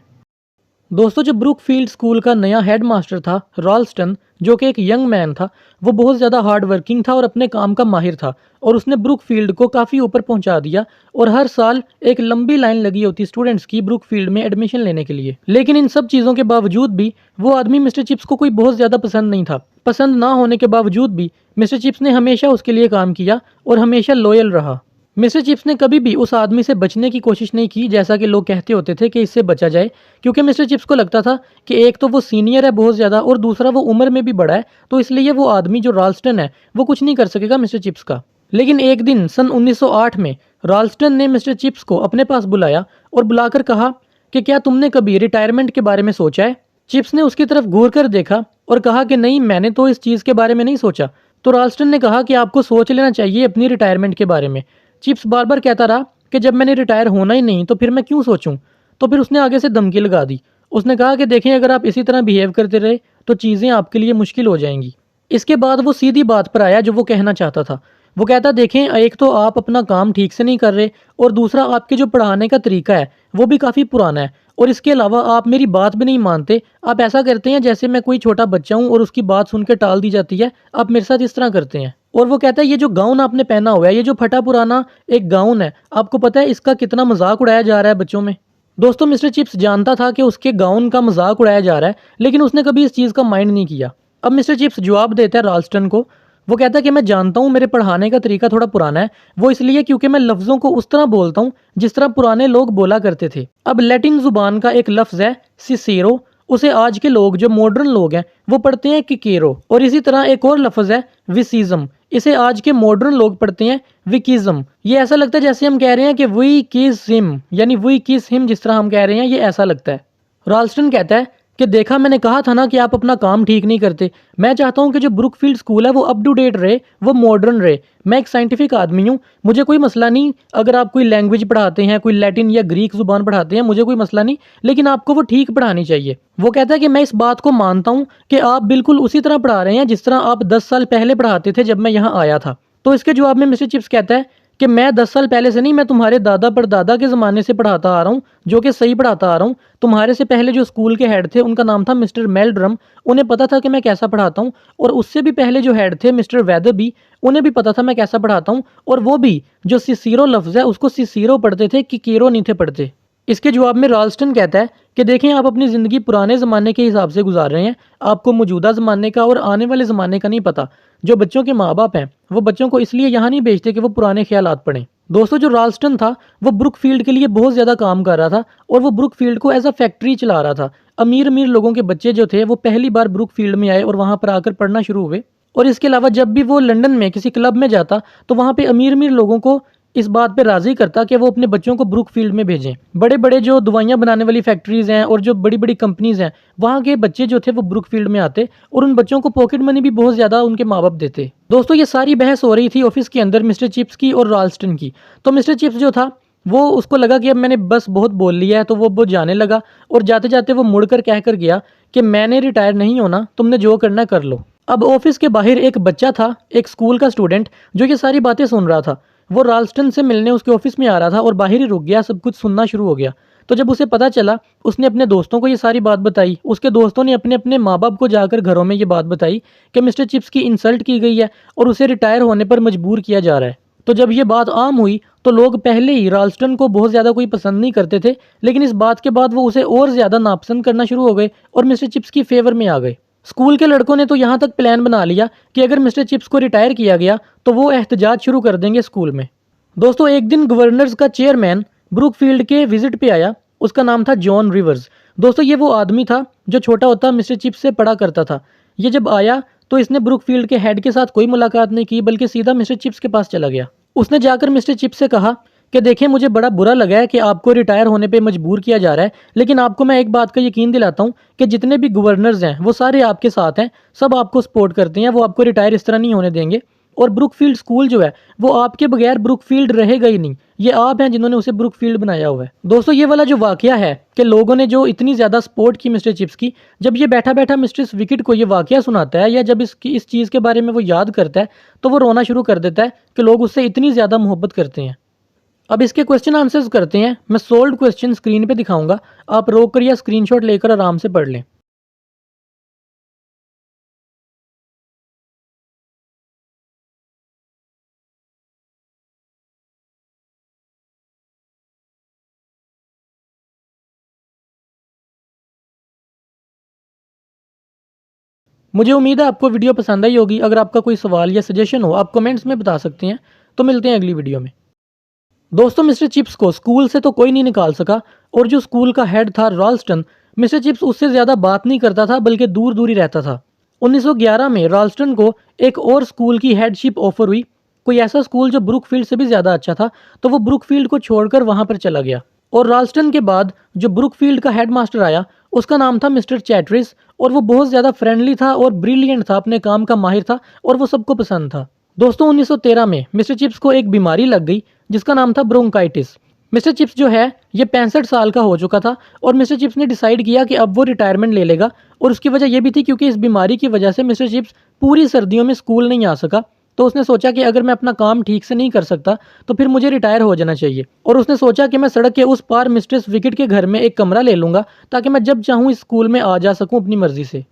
दोस्तों जो ब्रुकफील्ड स्कूल का नया हेड मास्टर था रॉल्स्टन, जो कि एक यंग मैन था, वो बहुत ज़्यादा हार्ड वर्किंग था और अपने काम का माहिर था और उसने ब्रुकफील्ड को काफ़ी ऊपर पहुंचा दिया। और हर साल एक लंबी लाइन लगी होती स्टूडेंट्स की ब्रुकफील्ड में एडमिशन लेने के लिए। लेकिन इन सब चीज़ों के बावजूद भी वो आदमी मिस्टर चिप्स को कोई बहुत ज़्यादा पसंद नहीं था। पसंद ना होने के बावजूद भी मिस्टर चिप्स ने हमेशा उसके लिए काम किया और हमेशा लॉयल रहा। मिस्टर चिप्स ने कभी भी उस आदमी से बचने की कोशिश नहीं की, जैसा कि लोग कहते होते थे कि इससे बचा जाए, क्योंकि मिस्टर चिप्स को लगता था कि एक तो वो सीनियर है बहुत ज़्यादा और दूसरा वो उम्र में भी बड़ा है, तो इसलिए वो आदमी जो रॉल्स्टन है वो कुछ नहीं कर सकेगा मिस्टर चिप्स का। लेकिन एक दिन सन 1908 में रॉल्स्टन ने मिस्टर चिप्स को अपने पास बुलाया और बुलाकर कहा कि क्या तुमने कभी रिटायरमेंट के बारे में सोचा है। चिप्स ने उसकी तरफ घूर कर देखा और कहा कि नहीं, मैंने तो इस चीज़ के बारे में नहीं सोचा। तो रॉल्स्टन ने कहा कि आपको सोच लेना चाहिए अपनी रिटायरमेंट के बारे में। चिप्स बार बार कहता रहा कि जब मैंने रिटायर होना ही नहीं तो फिर मैं क्यों सोचूं। तो फिर उसने आगे से धमकी लगा दी उसने कहा कि देखें, अगर आप इसी तरह बिहेव करते रहे तो चीज़ें आपके लिए मुश्किल हो जाएंगी। इसके बाद वो सीधी बात पर आया जो वो कहना चाहता था। वो कहता, देखें, एक तो आप अपना काम ठीक से नहीं कर रहे, और दूसरा आपके जो पढ़ाने का तरीका है वो भी काफ़ी पुराना है, और इसके अलावा आप मेरी बात भी नहीं मानते। आप ऐसा करते हैं जैसे मैं कोई छोटा बच्चा हूँ और उसकी बात सुन के टाल दी जाती है। आप मेरे साथ इस तरह करते हैं। और वो कहता है, ये जो गाउन आपने पहना हुआ है, ये जो फटा पुराना एक गाउन है, आपको पता है इसका कितना मजाक उड़ाया जा रहा है बच्चों में। दोस्तों, मिस्टर चिप्स जानता था कि उसके गाउन का मजाक उड़ाया जा रहा है, लेकिन उसने कभी इस चीज़ का माइंड नहीं किया। अब मिस्टर चिप्स जवाब देता है राल्स्टन को। वो कहता है कि मैं जानता हूँ मेरे पढ़ाने का तरीका थोड़ा पुराना है, वो इसलिए क्योंकि मैं लफ्ज़ों को उस तरह बोलता हूँ जिस तरह पुराने लोग बोला करते थे। अब लैटिन जुबान का एक लफ्ज़ है सिसेरो, उसे आज के लोग जो मॉडर्न लोग हैं वो पढ़ते हैं किकेरो। और इसी तरह एक और लफ्ज़ है विसिज्म, इसे आज के मॉडर्न लोग पढ़ते हैं विकिज्म। ये ऐसा लगता है जैसे हम कह रहे हैं कि वी किस हिम, यानी वी किस हिम जिस तरह हम कह रहे हैं, ये ऐसा लगता है। राल्स्टन कहता है कि देखा, मैंने कहा था ना कि आप अपना काम ठीक नहीं करते। मैं चाहता हूं कि जो ब्रुकफील्ड स्कूल है वो अप टू डेट रहे, वो मॉडर्न रहे। मैं एक साइंटिफिक आदमी हूं, मुझे कोई मसला नहीं अगर आप कोई लैंग्वेज पढ़ाते हैं, कोई लैटिन या ग्रीक जुबान पढ़ाते हैं, मुझे कोई मसला नहीं, लेकिन आपको वो ठीक पढ़ानी चाहिए। वो कहता है कि मैं इस बात को मानता हूँ कि आप बिल्कुल उसी तरह पढ़ा रहे हैं जिस तरह आप 10 साल पहले पढ़ाते थे जब मैं यहाँ आया था। तो इसके जवाब में मिस्टर चिप्स कहता है कि मैं 10 साल पहले से नहीं, मैं तुम्हारे दादा परदादा के ज़माने से पढ़ाता आ रहा हूँ, जो कि सही पढ़ाता आ रहा हूँ। तुम्हारे से पहले जो स्कूल के हेड थे उनका नाम था मिस्टर मेल्ड्रम, उन्हें पता था कि मैं कैसा पढ़ाता हूँ। और उससे भी पहले जो हेड थे मिस्टर वेदरबी, उन्हें भी पता था मैं कैसा पढ़ाता हूँ। और वो भी जो सिसीरो लफ्ज़ है उसको सिसीरो पढ़ते थे, किकेरो नहीं थे पढ़ते। इसके जवाब में राल्स्टन कहता है कि देखें, आप अपनी ज़िंदगी पुराने ज़माने के हिसाब से गुजार रहे हैं, आपको मौजूदा ज़माने का और आने वाले ज़माने का नहीं पता। जो बच्चों के माँ बाप हैं वो बच्चों को इसलिए यहाँ नहीं भेजते कि वो पुराने ख्यालात पढ़ें। दोस्तों, जो राल्स्टन था वो ब्रुकफील्ड के लिए बहुत ज़्यादा काम कर रहा था, और वो ब्रुकफील्ड को एज अ फैक्ट्री चला रहा था। अमीर अमीर लोगों के बच्चे जो थे वो पहली बार ब्रुकफील्ड में आए और वहाँ पर आकर पढ़ना शुरू हुए। और इसके अलावा जब भी वो लंदन में किसी क्लब में जाता तो वहाँ पे अमीर अमीर लोगों को इस बात पे राज़ी करता कि वो अपने बच्चों को ब्रुकफील्ड में भेजें। बड़े बड़े जो दवाइयाँ बनाने वाली फैक्ट्रीज़ हैं और जो बड़ी बड़ी कंपनीज़ हैं, वहाँ के बच्चे जो थे वो ब्रुकफील्ड में आते, और उन बच्चों को पॉकेट मनी भी बहुत ज़्यादा उनके माँ बाप देते। दोस्तों, ये सारी बहस हो रही थी ऑफिस के अंदर मिस्टर चिप्स की और राल्स्टन की। तो मिस्टर चिप्स जो था वो, उसको लगा कि अब मैंने बस बहुत बोल लिया है, तो वो जाने लगा, और जाते जाते वो मुड़कर कह कर गया कि मैंने रिटायर नहीं होना, तुमने जो करना कर लो। अब ऑफिस के बाहर एक बच्चा था, एक स्कूल का स्टूडेंट, जो ये सारी बातें सुन रहा था। वो राल्स्टन से मिलने उसके ऑफिस में आ रहा था और बाहर ही रुक गया, सब कुछ सुनना शुरू हो गया। तो जब उसे पता चला, उसने अपने दोस्तों को ये सारी बात बताई। उसके दोस्तों ने अपने अपने माँ बाप को जाकर घरों में ये बात बताई कि मिस्टर चिप्स की इंसल्ट की गई है और उसे रिटायर होने पर मजबूर किया जा रहा है। तो जब ये बात आम हुई तो लोग पहले ही राल्स्टन को बहुत ज़्यादा कोई पसंद नहीं करते थे, लेकिन इस बात के बाद वो उसे और ज़्यादा नापसंद करना शुरू हो गए और मिस्टर चिप्स की फेवर में आ गए। स्कूल के लड़कों ने तो यहाँ तक प्लान बना लिया कि अगर मिस्टर चिप्स को रिटायर किया गया तो वो एहतजाज शुरू कर देंगे स्कूल में। दोस्तों, एक दिन गवर्नर्स का चेयरमैन ब्रुकफील्ड के विजिट पे आया। उसका नाम था जॉन रिवर्स। दोस्तों, ये वो आदमी था जो छोटा होता मिस्टर चिप्स से पढ़ा करता था। ये जब आया तो इसने ब्रुकफील्ड के हेड के साथ कोई मुलाकात नहीं की, बल्कि सीधा मिस्टर चिप्स के पास चला गया। उसने जाकर मिस्टर चिप्स से कहा कि देखें, मुझे बड़ा बुरा लगा है कि आपको रिटायर होने पे मजबूर किया जा रहा है, लेकिन आपको मैं एक बात का यकीन दिलाता हूँ कि जितने भी गवर्नर्स हैं वो सारे आपके साथ हैं, सब आपको सपोर्ट करते हैं, वो आपको रिटायर इस तरह नहीं होने देंगे। और ब्रुकफील्ड स्कूल जो है वो आपके बगैर ब्रुकफील्ड रहेगा ही नहीं। ये आप हैं जिन्होंने उसे ब्रुकफील्ड बनाया हुआ है। दोस्तों, ये वाला जो वाकया है कि लोगों ने जो इतनी ज़्यादा सपोर्ट की मिस्टर चिप्स की, जब ये बैठा बैठा मिस्टर विकेट को ये वाकया सुनाता है, या जब इस चीज़ के बारे में वो याद करता है, तो वो रोना शुरू कर देता है कि लोग उससे इतनी ज़्यादा मोहब्बत करते हैं। अब इसके क्वेश्चन आंसर्स करते हैं। मैं सोल्ड क्वेश्चन स्क्रीन पे दिखाऊंगा, आप रोक कर या स्क्रीनशॉट लेकर आराम से पढ़ लें। मुझे उम्मीद है आपको वीडियो पसंद आई होगी। अगर आपका कोई सवाल या सजेशन हो आप कमेंट्स में बता सकते हैं। तो मिलते हैं अगली वीडियो में। दोस्तों, मिस्टर चिप्स को स्कूल से तो कोई नहीं निकाल सका, और जो स्कूल का हेड था राल्स्टन, मिस्टर चिप्स उससे ज़्यादा बात नहीं करता था, बल्कि दूर दूर ही रहता था। 1911 में राल्स्टन को एक और स्कूल की हेडशिप ऑफर हुई, कोई ऐसा स्कूल जो ब्रुकफील्ड से भी ज़्यादा अच्छा था, तो वो ब्रुकफील्ड को छोड़कर वहाँ पर चला गया। और राल्स्टन के बाद जो ब्रुकफील्ड का हेडमास्टर आया उसका नाम था मिस्टर चैटरिस, और वो बहुत ज़्यादा फ्रेंडली था और ब्रिलियंट था, अपने काम का माहिर था, और वो सबको पसंद था। दोस्तों, 1913 में मिस्टर चिप्स को एक बीमारी लग गई जिसका नाम था ब्रोंकाइटिस। मिस्टर चिप्स जो है ये 65 साल का हो चुका था और मिस्टर चिप्स ने डिसाइड किया कि अब वो रिटायरमेंट ले लेगा। और उसकी वजह ये भी थी क्योंकि इस बीमारी की वजह से मिस्टर चिप्स पूरी सर्दियों में स्कूल नहीं आ सका। तो उसने सोचा कि अगर मैं अपना काम ठीक से नहीं कर सकता तो फिर मुझे रिटायर हो जाना चाहिए। और उसने सोचा कि मैं सड़क के उस पार मिस्ट्रेस विकेट के घर में एक कमरा ले लूँगा ताकि मैं जब चाहूँ इस स्कूल में आ जा सकूँ अपनी मर्जी से।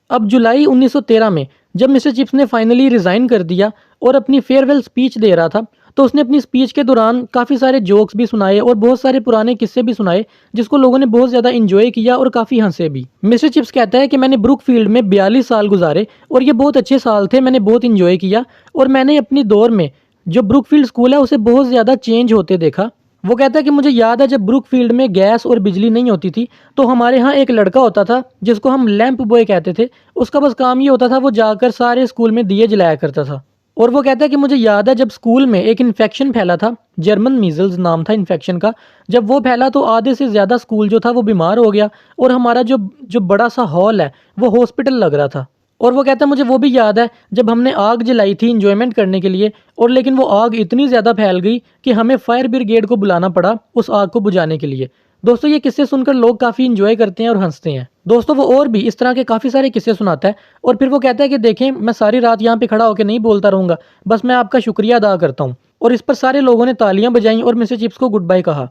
अब जुलाई 1913 में जब मिस्टर चिप्स ने फाइनली रिज़ाइन कर दिया और अपनी फेयरवेल स्पीच दे रहा था तो उसने अपनी स्पीच के दौरान काफ़ी सारे जोक्स भी सुनाए और बहुत सारे पुराने किस्से भी सुनाए जिसको लोगों ने बहुत ज़्यादा इंजॉय किया और काफ़ी हंसे भी। मिस्टर चिप्स कहता है कि मैंने ब्रुकफील्ड में 42 साल गुजारे और ये बहुत अच्छे साल थे, मैंने बहुत इंजॉय किया और मैंने अपनी दौर में जो ब्रुकफील्ड स्कूल है उसे बहुत ज़्यादा चेंज होते देखा। वो कहता है कि मुझे याद है जब ब्रुकफील्ड में गैस और बिजली नहीं होती थी तो हमारे यहाँ एक लड़का होता था जिसको हम लैंप बॉय कहते थे। उसका बस काम ये होता था वो जाकर सारे स्कूल में दिए जलाया करता था। और वो कहता है कि मुझे याद है जब स्कूल में एक इन्फेक्शन फैला था, जर्मन मीजल्स नाम था इन्फेक्शन का। जब वो फैला तो आधे से ज़्यादा स्कूल जो था वो बीमार हो गया और हमारा जो जो बड़ा सा हॉल है वो हॉस्पिटल लग रहा था। और वो कहता है मुझे वो भी याद है जब हमने आग जलाई थी इंजॉयमेंट करने के लिए और लेकिन वो आग इतनी ज़्यादा फैल गई कि हमें फायर ब्रिगेड को बुलाना पड़ा उस आग को बुझाने के लिए। दोस्तों ये किस्से सुनकर लोग काफ़ी इंजॉय करते हैं और हंसते हैं। दोस्तों वो और भी इस तरह के काफ़ी सारे किस्से सुनाता है और फिर वो कहता है कि देखें मैं सारी रात यहाँ पे खड़ा होकर नहीं बोलता रहूँगा, बस मैं आपका शुक्रिया अदा करता हूँ। और इस पर सारे लोगों ने तालियां बजाईं और मिस्टर चिप्स को गुड बाय कहा।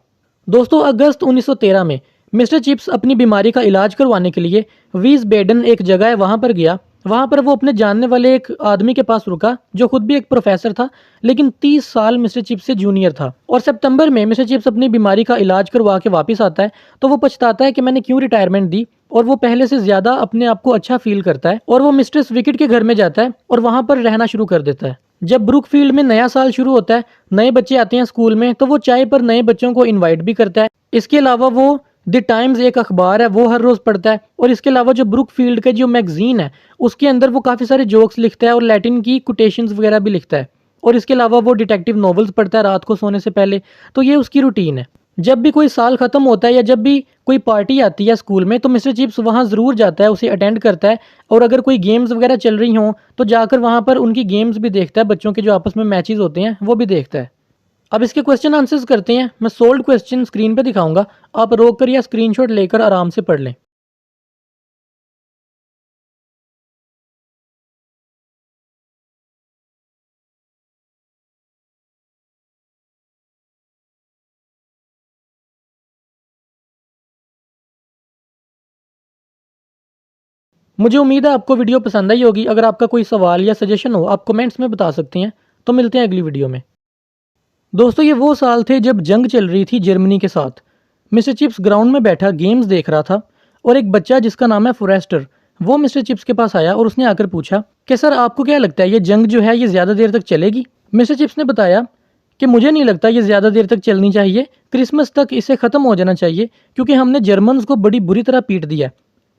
दोस्तों अगस्त 1913 में मिस्टर चिप्स अपनी बीमारी का इलाज करवाने के लिए वीसबेडन एक जगह है वहाँ पर गया। वहाँ पर वो अपने जानने वाले एक आदमी के पास रुका जो खुद भी एक प्रोफेसर था लेकिन 30 साल मिस्टर चिप्स से जूनियर था। और सितंबर में मिस्टर चिप्स अपनी बीमारी का इलाज करवा के वापस आता है तो वो पछताता है कि मैंने क्यों रिटायरमेंट दी और वो पहले से ज़्यादा अपने आप को अच्छा फील करता है और वो मिस्ट्रेस विकेट के घर में जाता है और वहाँ पर रहना शुरू कर देता है। जब ब्रुकफील्ड में नया साल शुरू होता है, नए बच्चे आते हैं स्कूल में तो वो चाय पर नए बच्चों को इनवाइट भी करता है। इसके अलावा वो द टाइम्स एक अखबार है वो हर रोज़ पढ़ता है और इसके अलावा जो ब्रुकफील्ड का जो मैगजीन है उसके अंदर वो काफ़ी सारे जोक्स लिखता है और लैटिन की कोटेशंस वगैरह भी लिखता है। और इसके अलावा वो डिटेक्टिव नॉवेल्स पढ़ता है रात को सोने से पहले। तो ये उसकी रूटीन है। जब भी कोई साल ख़त्म होता है या जब भी कोई पार्टी आती है स्कूल में तो मिस्टर चिप्स वहाँ ज़रूर जाता है, उसे अटेंड करता है और अगर कोई गेम्स वगैरह चल रही हों तो जाकर वहाँ पर उनकी गेम्स भी देखता है, बच्चों के जो आपस में मैचेस होते हैं वो भी देखता है। अब इसके क्वेश्चन आंसर्स करते हैं। मैं सोल्ड क्वेश्चन स्क्रीन पे दिखाऊंगा, आप रोक कर या स्क्रीनशॉट लेकर आराम से पढ़ लें। मुझे उम्मीद है आपको वीडियो पसंद आई होगी। अगर आपका कोई सवाल या सजेशन हो आप कमेंट्स में बता सकते हैं। तो मिलते हैं अगली वीडियो में। दोस्तों ये वो साल थे जब जंग चल रही थी जर्मनी के साथ। मिस्टर चिप्स ग्राउंड में बैठा गेम्स देख रहा था और एक बच्चा जिसका नाम है फॉरेस्टर वो मिस्टर चिप्स के पास आया और उसने आकर पूछा कि सर आपको क्या लगता है ये जंग जो है ये ज़्यादा देर तक चलेगी। मिस्टर चिप्स ने बताया कि मुझे नहीं लगता ये ज़्यादा देर तक चलनी चाहिए, क्रिसमस तक इसे ख़त्म हो जाना चाहिए क्योंकि हमने जर्मन्स को बड़ी बुरी तरह पीट दिया है।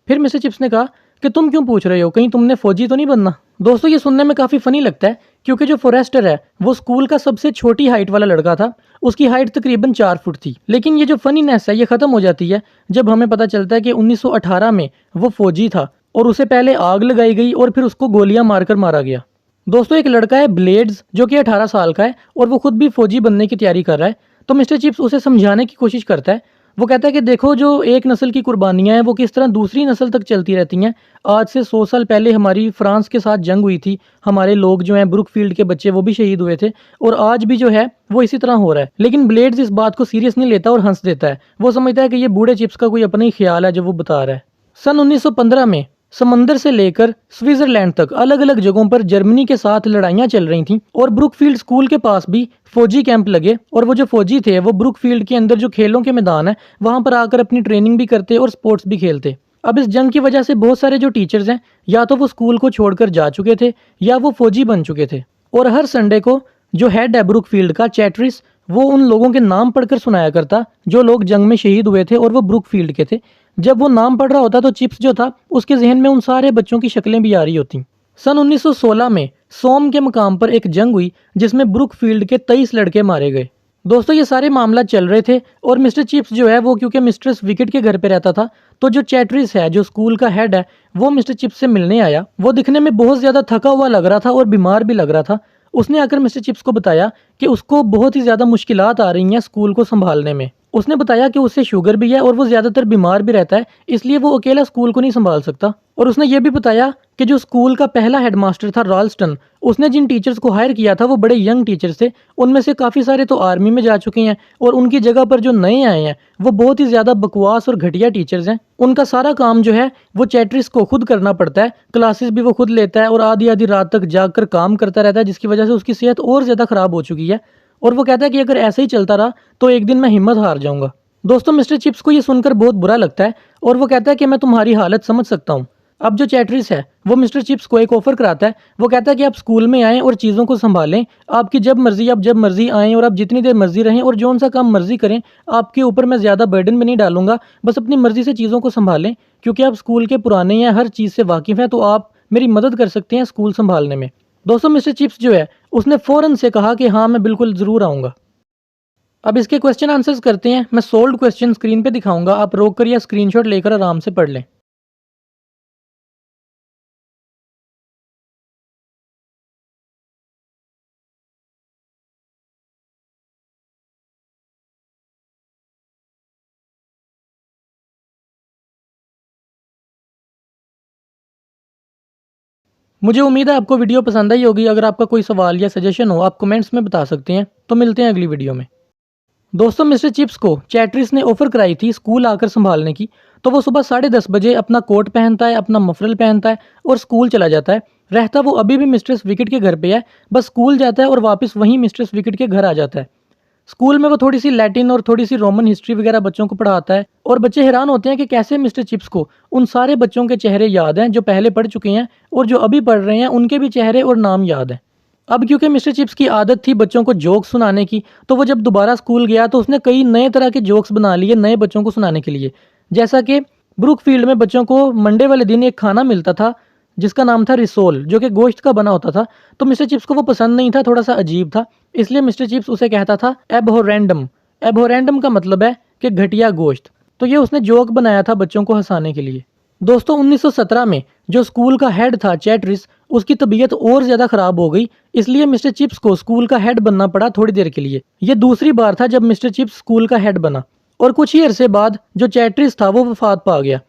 फिर मिस्टर चिप्स ने कहा कि तुम क्यों पूछ रहे हो, कहीं तुमने फौजी तो नहीं बनना। दोस्तों ये सुनने में काफ़ी फ़नी लगता है क्योंकि जो फॉरेस्टर है वो स्कूल का सबसे छोटी हाइट वाला लड़का था। उसकी हाइट तकरीबन 4 फुट थी। लेकिन ये जो फनीनेस है ये ख़त्म हो जाती है जब हमें पता चलता है कि 1918 में वो फौजी था और उसे पहले आग लगाई गई और फिर उसको गोलियां मारकर मारा गया। दोस्तों एक लड़का है ब्लेड्स जो कि 18 साल का है और वो खुद भी फौजी बनने की तैयारी कर रहा है। तो मिस्टर चिप्स उसे समझाने की कोशिश करता है। वो कहता है कि देखो जो एक नस्ल की कुर्बानियां हैं वो किस तरह दूसरी नस्ल तक चलती रहती हैं। आज से 100 साल पहले हमारी फ्रांस के साथ जंग हुई थी, हमारे लोग जो हैं ब्रुकफील्ड के बच्चे वो भी शहीद हुए थे और आज भी जो है वो इसी तरह हो रहा है। लेकिन ब्लेड्स इस बात को सीरियस नहीं लेता और हंस देता है। वो समझता है कि ये बूढ़े चिप्स का कोई अपना ही ख्याल है जो वो बता रहा है। सन 1915 में समंदर से लेकर स्विट्जरलैंड तक अलग अलग जगहों पर जर्मनी के साथ लड़ाइयां चल रही थीं और ब्रुकफील्ड स्कूल के पास भी फौजी कैंप लगे और वो जो फौजी थे वो ब्रुकफील्ड के अंदर जो खेलों के मैदान है वहां पर आकर अपनी ट्रेनिंग भी करते और स्पोर्ट्स भी खेलते। अब इस जंग की वजह से बहुत सारे जो टीचर्स हैं या तो वो स्कूल को छोड़कर जा चुके थे या वो फौजी बन चुके थे। और हर संडे को जो हेड है ब्रुकफील्ड का चैटरिस वो उन लोगों के नाम पढ़कर सुनाया करता जो लोग जंग में शहीद हुए थे और वो ब्रुकफील्ड के थे। जब वो नाम पढ़ रहा होता तो चिप्स जो था उसके जहन में उन सारे बच्चों की शक्लें भी आ रही होती। सन 1916 में सोम के मकाम पर एक जंग हुई जिसमें ब्रुकफील्ड के 23 लड़के मारे गए। दोस्तों ये सारे मामला चल रहे थे और मिस्टर चिप्स जो है वो क्योंकि मिस्ट्रेस विकेट के घर पे रहता था तो जो चैटरिस है जो स्कूल का हेड है वो मिस्टर चिप्स से मिलने आया। वो दिखने में बहुत ज़्यादा थका हुआ लग रहा था और बीमार भी लग रहा था उसने आकर मिस्टर चिप्स को बताया कि उसको बहुत ही ज़्यादा मुश्किलात आ रही हैं स्कूल को संभालने में। उसने बताया कि उससे शुगर भी है और वो ज़्यादातर बीमार भी रहता है, इसलिए वो अकेला स्कूल को नहीं संभाल सकता। और उसने ये भी बताया कि जो स्कूल का पहला हेडमास्टर था रॉल्स्टन, उसने जिन टीचर्स को हायर किया था वो बड़े यंग टीचर्स थे, उनमें से काफ़ी सारे तो आर्मी में जा चुके हैं और उनकी जगह पर जो नए आए हैं वो बहुत ही ज़्यादा बकवास और घटिया टीचर्स हैं। उनका सारा काम जो है वो चैटरिस को खुद करना पड़ता है, क्लासेस भी वो खुद लेता है और आधी आधी रात तक जाग कर काम करता रहता है, जिसकी वजह से उसकी सेहत और ज़्यादा ख़राब हो चुकी है। और वो कहता है कि अगर ऐसे ही चलता रहा तो एक दिन मैं हिम्मत हार जाऊंगा। दोस्तों मिस्टर चिप्स को ये सुनकर बहुत बुरा लगता है और वो कहता है कि मैं तुम्हारी हालत समझ सकता हूँ। अब जो चैटरिस है वो मिस्टर चिप्स को एक ऑफर कराता है। वो कहता है कि आप स्कूल में आएँ और चीज़ों को संभालें, आपकी जब मर्जी आप जब मर्जी आएँ और आप जितनी देर मर्जी रहें और जौन सा काम मर्जी करें, आपके ऊपर मैं ज़्यादा बर्डन भी नहीं डालूंगा, बस अपनी मर्जी से चीज़ों को संभालें, क्योंकि आप स्कूल के पुराने हैं, हर चीज़ से वाकिफ़ हैं, तो आप मेरी मदद कर सकते हैं स्कूल संभालने में। दोस्तों मिस्टर चिप्स जो है उसने फ़ौरन से कहा कि हाँ मैं बिल्कुल ज़रूर आऊँगा। अब इसके क्वेश्चन आंसर्स करते हैं। मैं सोल्ड क्वेश्चन स्क्रीन पे दिखाऊंगा, आप रोक कर या स्क्रीनशॉट लेकर आराम से पढ़ लें। मुझे उम्मीद है आपको वीडियो पसंद आई होगी। अगर आपका कोई सवाल या सजेशन हो आप कमेंट्स में बता सकते हैं। तो मिलते हैं अगली वीडियो में। दोस्तों मिस्टर चिप्स को चैटरिस ने ऑफर कराई थी स्कूल आकर संभालने की, तो वो सुबह 10:30 बजे अपना कोट पहनता है, अपना मफरल पहनता है और स्कूल चला जाता है। रहता वो अभी भी मिस्ट्रेस विकेट के घर पे है, बस स्कूल जाता है और वापस वहीं मिस्ट्रेस विकेट के घर आ जाता है। स्कूल में वो थोड़ी सी लैटिन और थोड़ी सी रोमन हिस्ट्री वगैरह बच्चों को पढ़ाता है और बच्चे हैरान होते हैं कि कैसे मिस्टर चिप्स को उन सारे बच्चों के चेहरे याद हैं जो पहले पढ़ चुके हैं, और जो अभी पढ़ रहे हैं उनके भी चेहरे और नाम याद हैं। अब क्योंकि मिस्टर चिप्स की आदत थी बच्चों को जोक्स सुनाने की, तो वो जब दोबारा स्कूल गया तो उसने कई नए तरह के जोक्स बना लिए नए बच्चों को सुनाने के लिए। जैसा कि ब्रुकफील्ड में बच्चों को मंडे वाले दिन एक खाना मिलता था जिसका नाम था रिसोल, जो कि गोश्त का बना होता था। तो मिस्टर चिप्स को वो पसंद नहीं था, थोड़ा सा अजीब था, इसलिए मिस्टर चिप्स उसे कहता था एबहोरेंडम। एबहोरेंडम का मतलब है कि घटिया गोश्त। तो ये उसने जोक बनाया था बच्चों को हंसाने के लिए। दोस्तों 1917 में जो स्कूल का हेड था चैटरिस, उसकी तबीयत और ज़्यादा ख़राब हो गई, इसलिए मिस्टर चिप्स को स्कूल का हेड बनना पड़ा थोड़ी देर के लिए। ये दूसरी बार था जब मिस्टर चिप्स स्कूल का हेड बना, और कुछ ही अरसे बाद जो चैटरिस था वो वफात पा गया।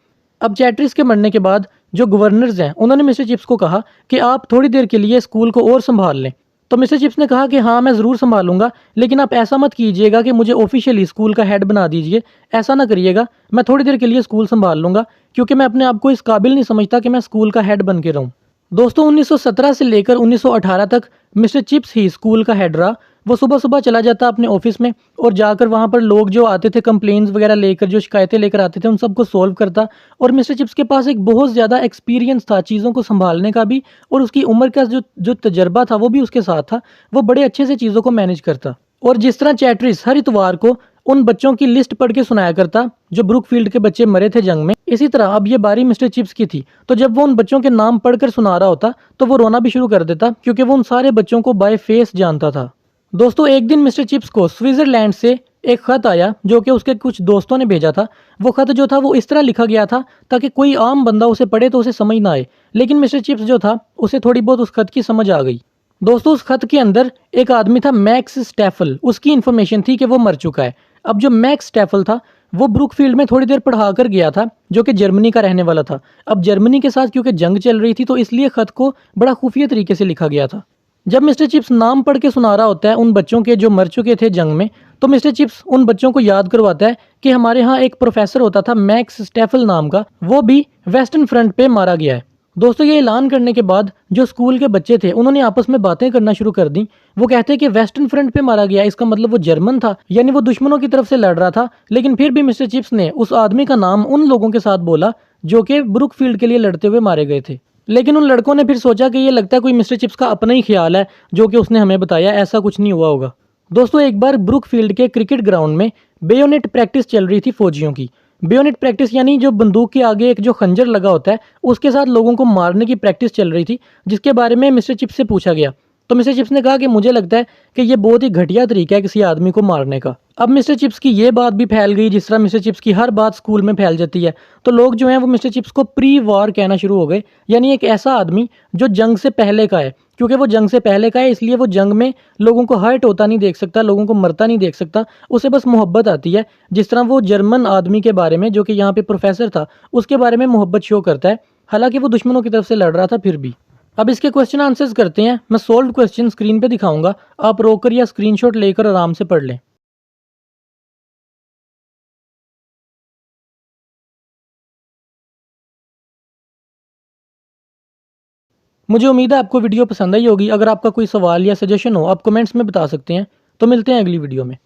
अब चैटरिस के मरने के बाद जो गवर्नर्स हैं उन्होंने मिस्टर चिप्स को कहा कि आप थोड़ी देर के लिए स्कूल को और संभाल लें। तो मिस्टर चिप्स ने कहा कि हाँ मैं ज़रूर संभालूंगा, लेकिन आप ऐसा मत कीजिएगा कि मुझे ऑफिशियली स्कूल का हेड बना दीजिए, ऐसा ना करिएगा। मैं थोड़ी देर के लिए स्कूल संभाल लूँगा, क्योंकि मैं अपने आप को इस काबिल नहीं समझता कि मैं स्कूल का हेड बन के रहूँ। दोस्तों 1917 से लेकर 1918 तक मिस्टर चिप्स ही स्कूल का हेड रहा। वो सुबह सुबह चला जाता अपने ऑफिस में और जाकर वहाँ पर लोग जो आते थे कंप्लेंट्स वगैरह लेकर, जो शिकायतें लेकर आते थे, उन सबको सॉल्व करता। और मिस्टर चिप्स के पास एक बहुत ज़्यादा एक्सपीरियंस था चीज़ों को संभालने का भी, और उसकी उम्र का जो जो तजर्बा था वो भी उसके साथ था। वो बड़े अच्छे से चीज़ों को मैनेज करता। और जिस तरह चैटरिस हर इतवार को उन बच्चों की लिस्ट पढ़ के सुनाया करता जो ब्रुकफील्ड के बच्चे मरे थे जंग में, इसी तरह अब ये बारी मिस्टर चिप्स की थी। तो जब वो उन बच्चों के नाम पढ़कर सुना रहा होता तो वो रोना भी शुरू कर देता, क्योंकि वो उन सारे बच्चों को बाय फेस जानता था। दोस्तों एक दिन मिस्टर चिप्स को स्विट्जरलैंड से एक खत आया जो कि उसके कुछ दोस्तों ने भेजा था। वो खत जो था वो इस तरह लिखा गया था ताकि कोई आम बंदा उसे पढ़े तो उसे समझ ना आए, लेकिन मिस्टर चिप्स जो था उसे थोड़ी बहुत उस खत की समझ आ गई। दोस्तों उस खत के अंदर एक आदमी था मैक्स स्टेफल, उसकी इन्फॉर्मेशन थी कि वो मर चुका है। अब जो मैक्स स्टेफल था वो ब्रुकफील्ड में थोड़ी देर पढ़ा कर गया था, जो कि जर्मनी का रहने वाला था। अब जर्मनी के साथ क्योंकि जंग चल रही थी तो इसलिए खत को बड़ा खुफिया तरीके से लिखा गया था। जब मिस्टर चिप्स नाम पढ़ के सुना रहा होता है उन बच्चों के जो मर चुके थे जंग में, तो मिस्टर चिप्स उन बच्चों को याद करवाता है कि हमारे यहाँ एक प्रोफेसर होता था मैक्स स्टेफल नाम का, वो भी वेस्टर्न फ्रंट पे मारा गया है। दोस्तों ये ऐलान करने के बाद जो स्कूल के बच्चे थे उन्होंने आपस में बातें करना शुरू कर दी। वो कहते हैं कि वेस्टर्न फ्रंट पे मारा गया, इसका मतलब वो जर्मन था, यानी वो दुश्मनों की तरफ से लड़ रहा था। लेकिन फिर भी मिस्टर चिप्स ने उस आदमी का नाम उन लोगों के साथ बोला जो कि ब्रुकफील्ड के लिए लड़ते हुए मारे गए थे। लेकिन उन लड़कों ने फिर सोचा कि ये लगता है कोई मिस्टर चिप्स का अपना ही ख्याल है जो कि उसने हमें बताया, ऐसा कुछ नहीं हुआ होगा। दोस्तों एक बार ब्रुकफील्ड के क्रिकेट ग्राउंड में बेयोनेट प्रैक्टिस चल रही थी फौजियों की। बेयोनेट प्रैक्टिस यानी जो बंदूक के आगे एक जो खंजर लगा होता है उसके साथ लोगों को मारने की प्रैक्टिस चल रही थी, जिसके बारे में मिस्टर चिप्स से पूछा गया। तो मिस्टर चिप्स ने कहा कि मुझे लगता है कि ये बहुत ही घटिया तरीका है किसी आदमी को मारने का। अब मिस्टर चिप्स की ये बात भी फैल गई, जिस तरह मिस्टर चिप्स की हर बात स्कूल में फैल जाती है, तो लोग जो हैं वो मिस्टर चिप्स को प्री वॉर कहना शुरू हो गए, यानी एक ऐसा आदमी जो जंग से पहले का है। क्योंकि वो जंग से पहले का है इसलिए वो जंग में लोगों को हर्ट होता नहीं देख सकता, लोगों को मरता नहीं देख सकता, उसे बस मोहब्बत आती है। जिस तरह वो जर्मन आदमी के बारे में, जो कि यहाँ पे प्रोफेसर था, उसके बारे में मोहब्बत शो करता है, हालांकि वो दुश्मनों की तरफ से लड़ रहा था फिर भी। अब इसके क्वेश्चन आंसर्स करते हैं। मैं सोल्व क्वेश्चन स्क्रीन पे दिखाऊंगा, आप रोककर या स्क्रीनशॉट लेकर आराम से पढ़ लें। मुझे उम्मीद है आपको वीडियो पसंद आई होगी। अगर आपका कोई सवाल या सजेशन हो आप कमेंट्स में बता सकते हैं। तो मिलते हैं अगली वीडियो में।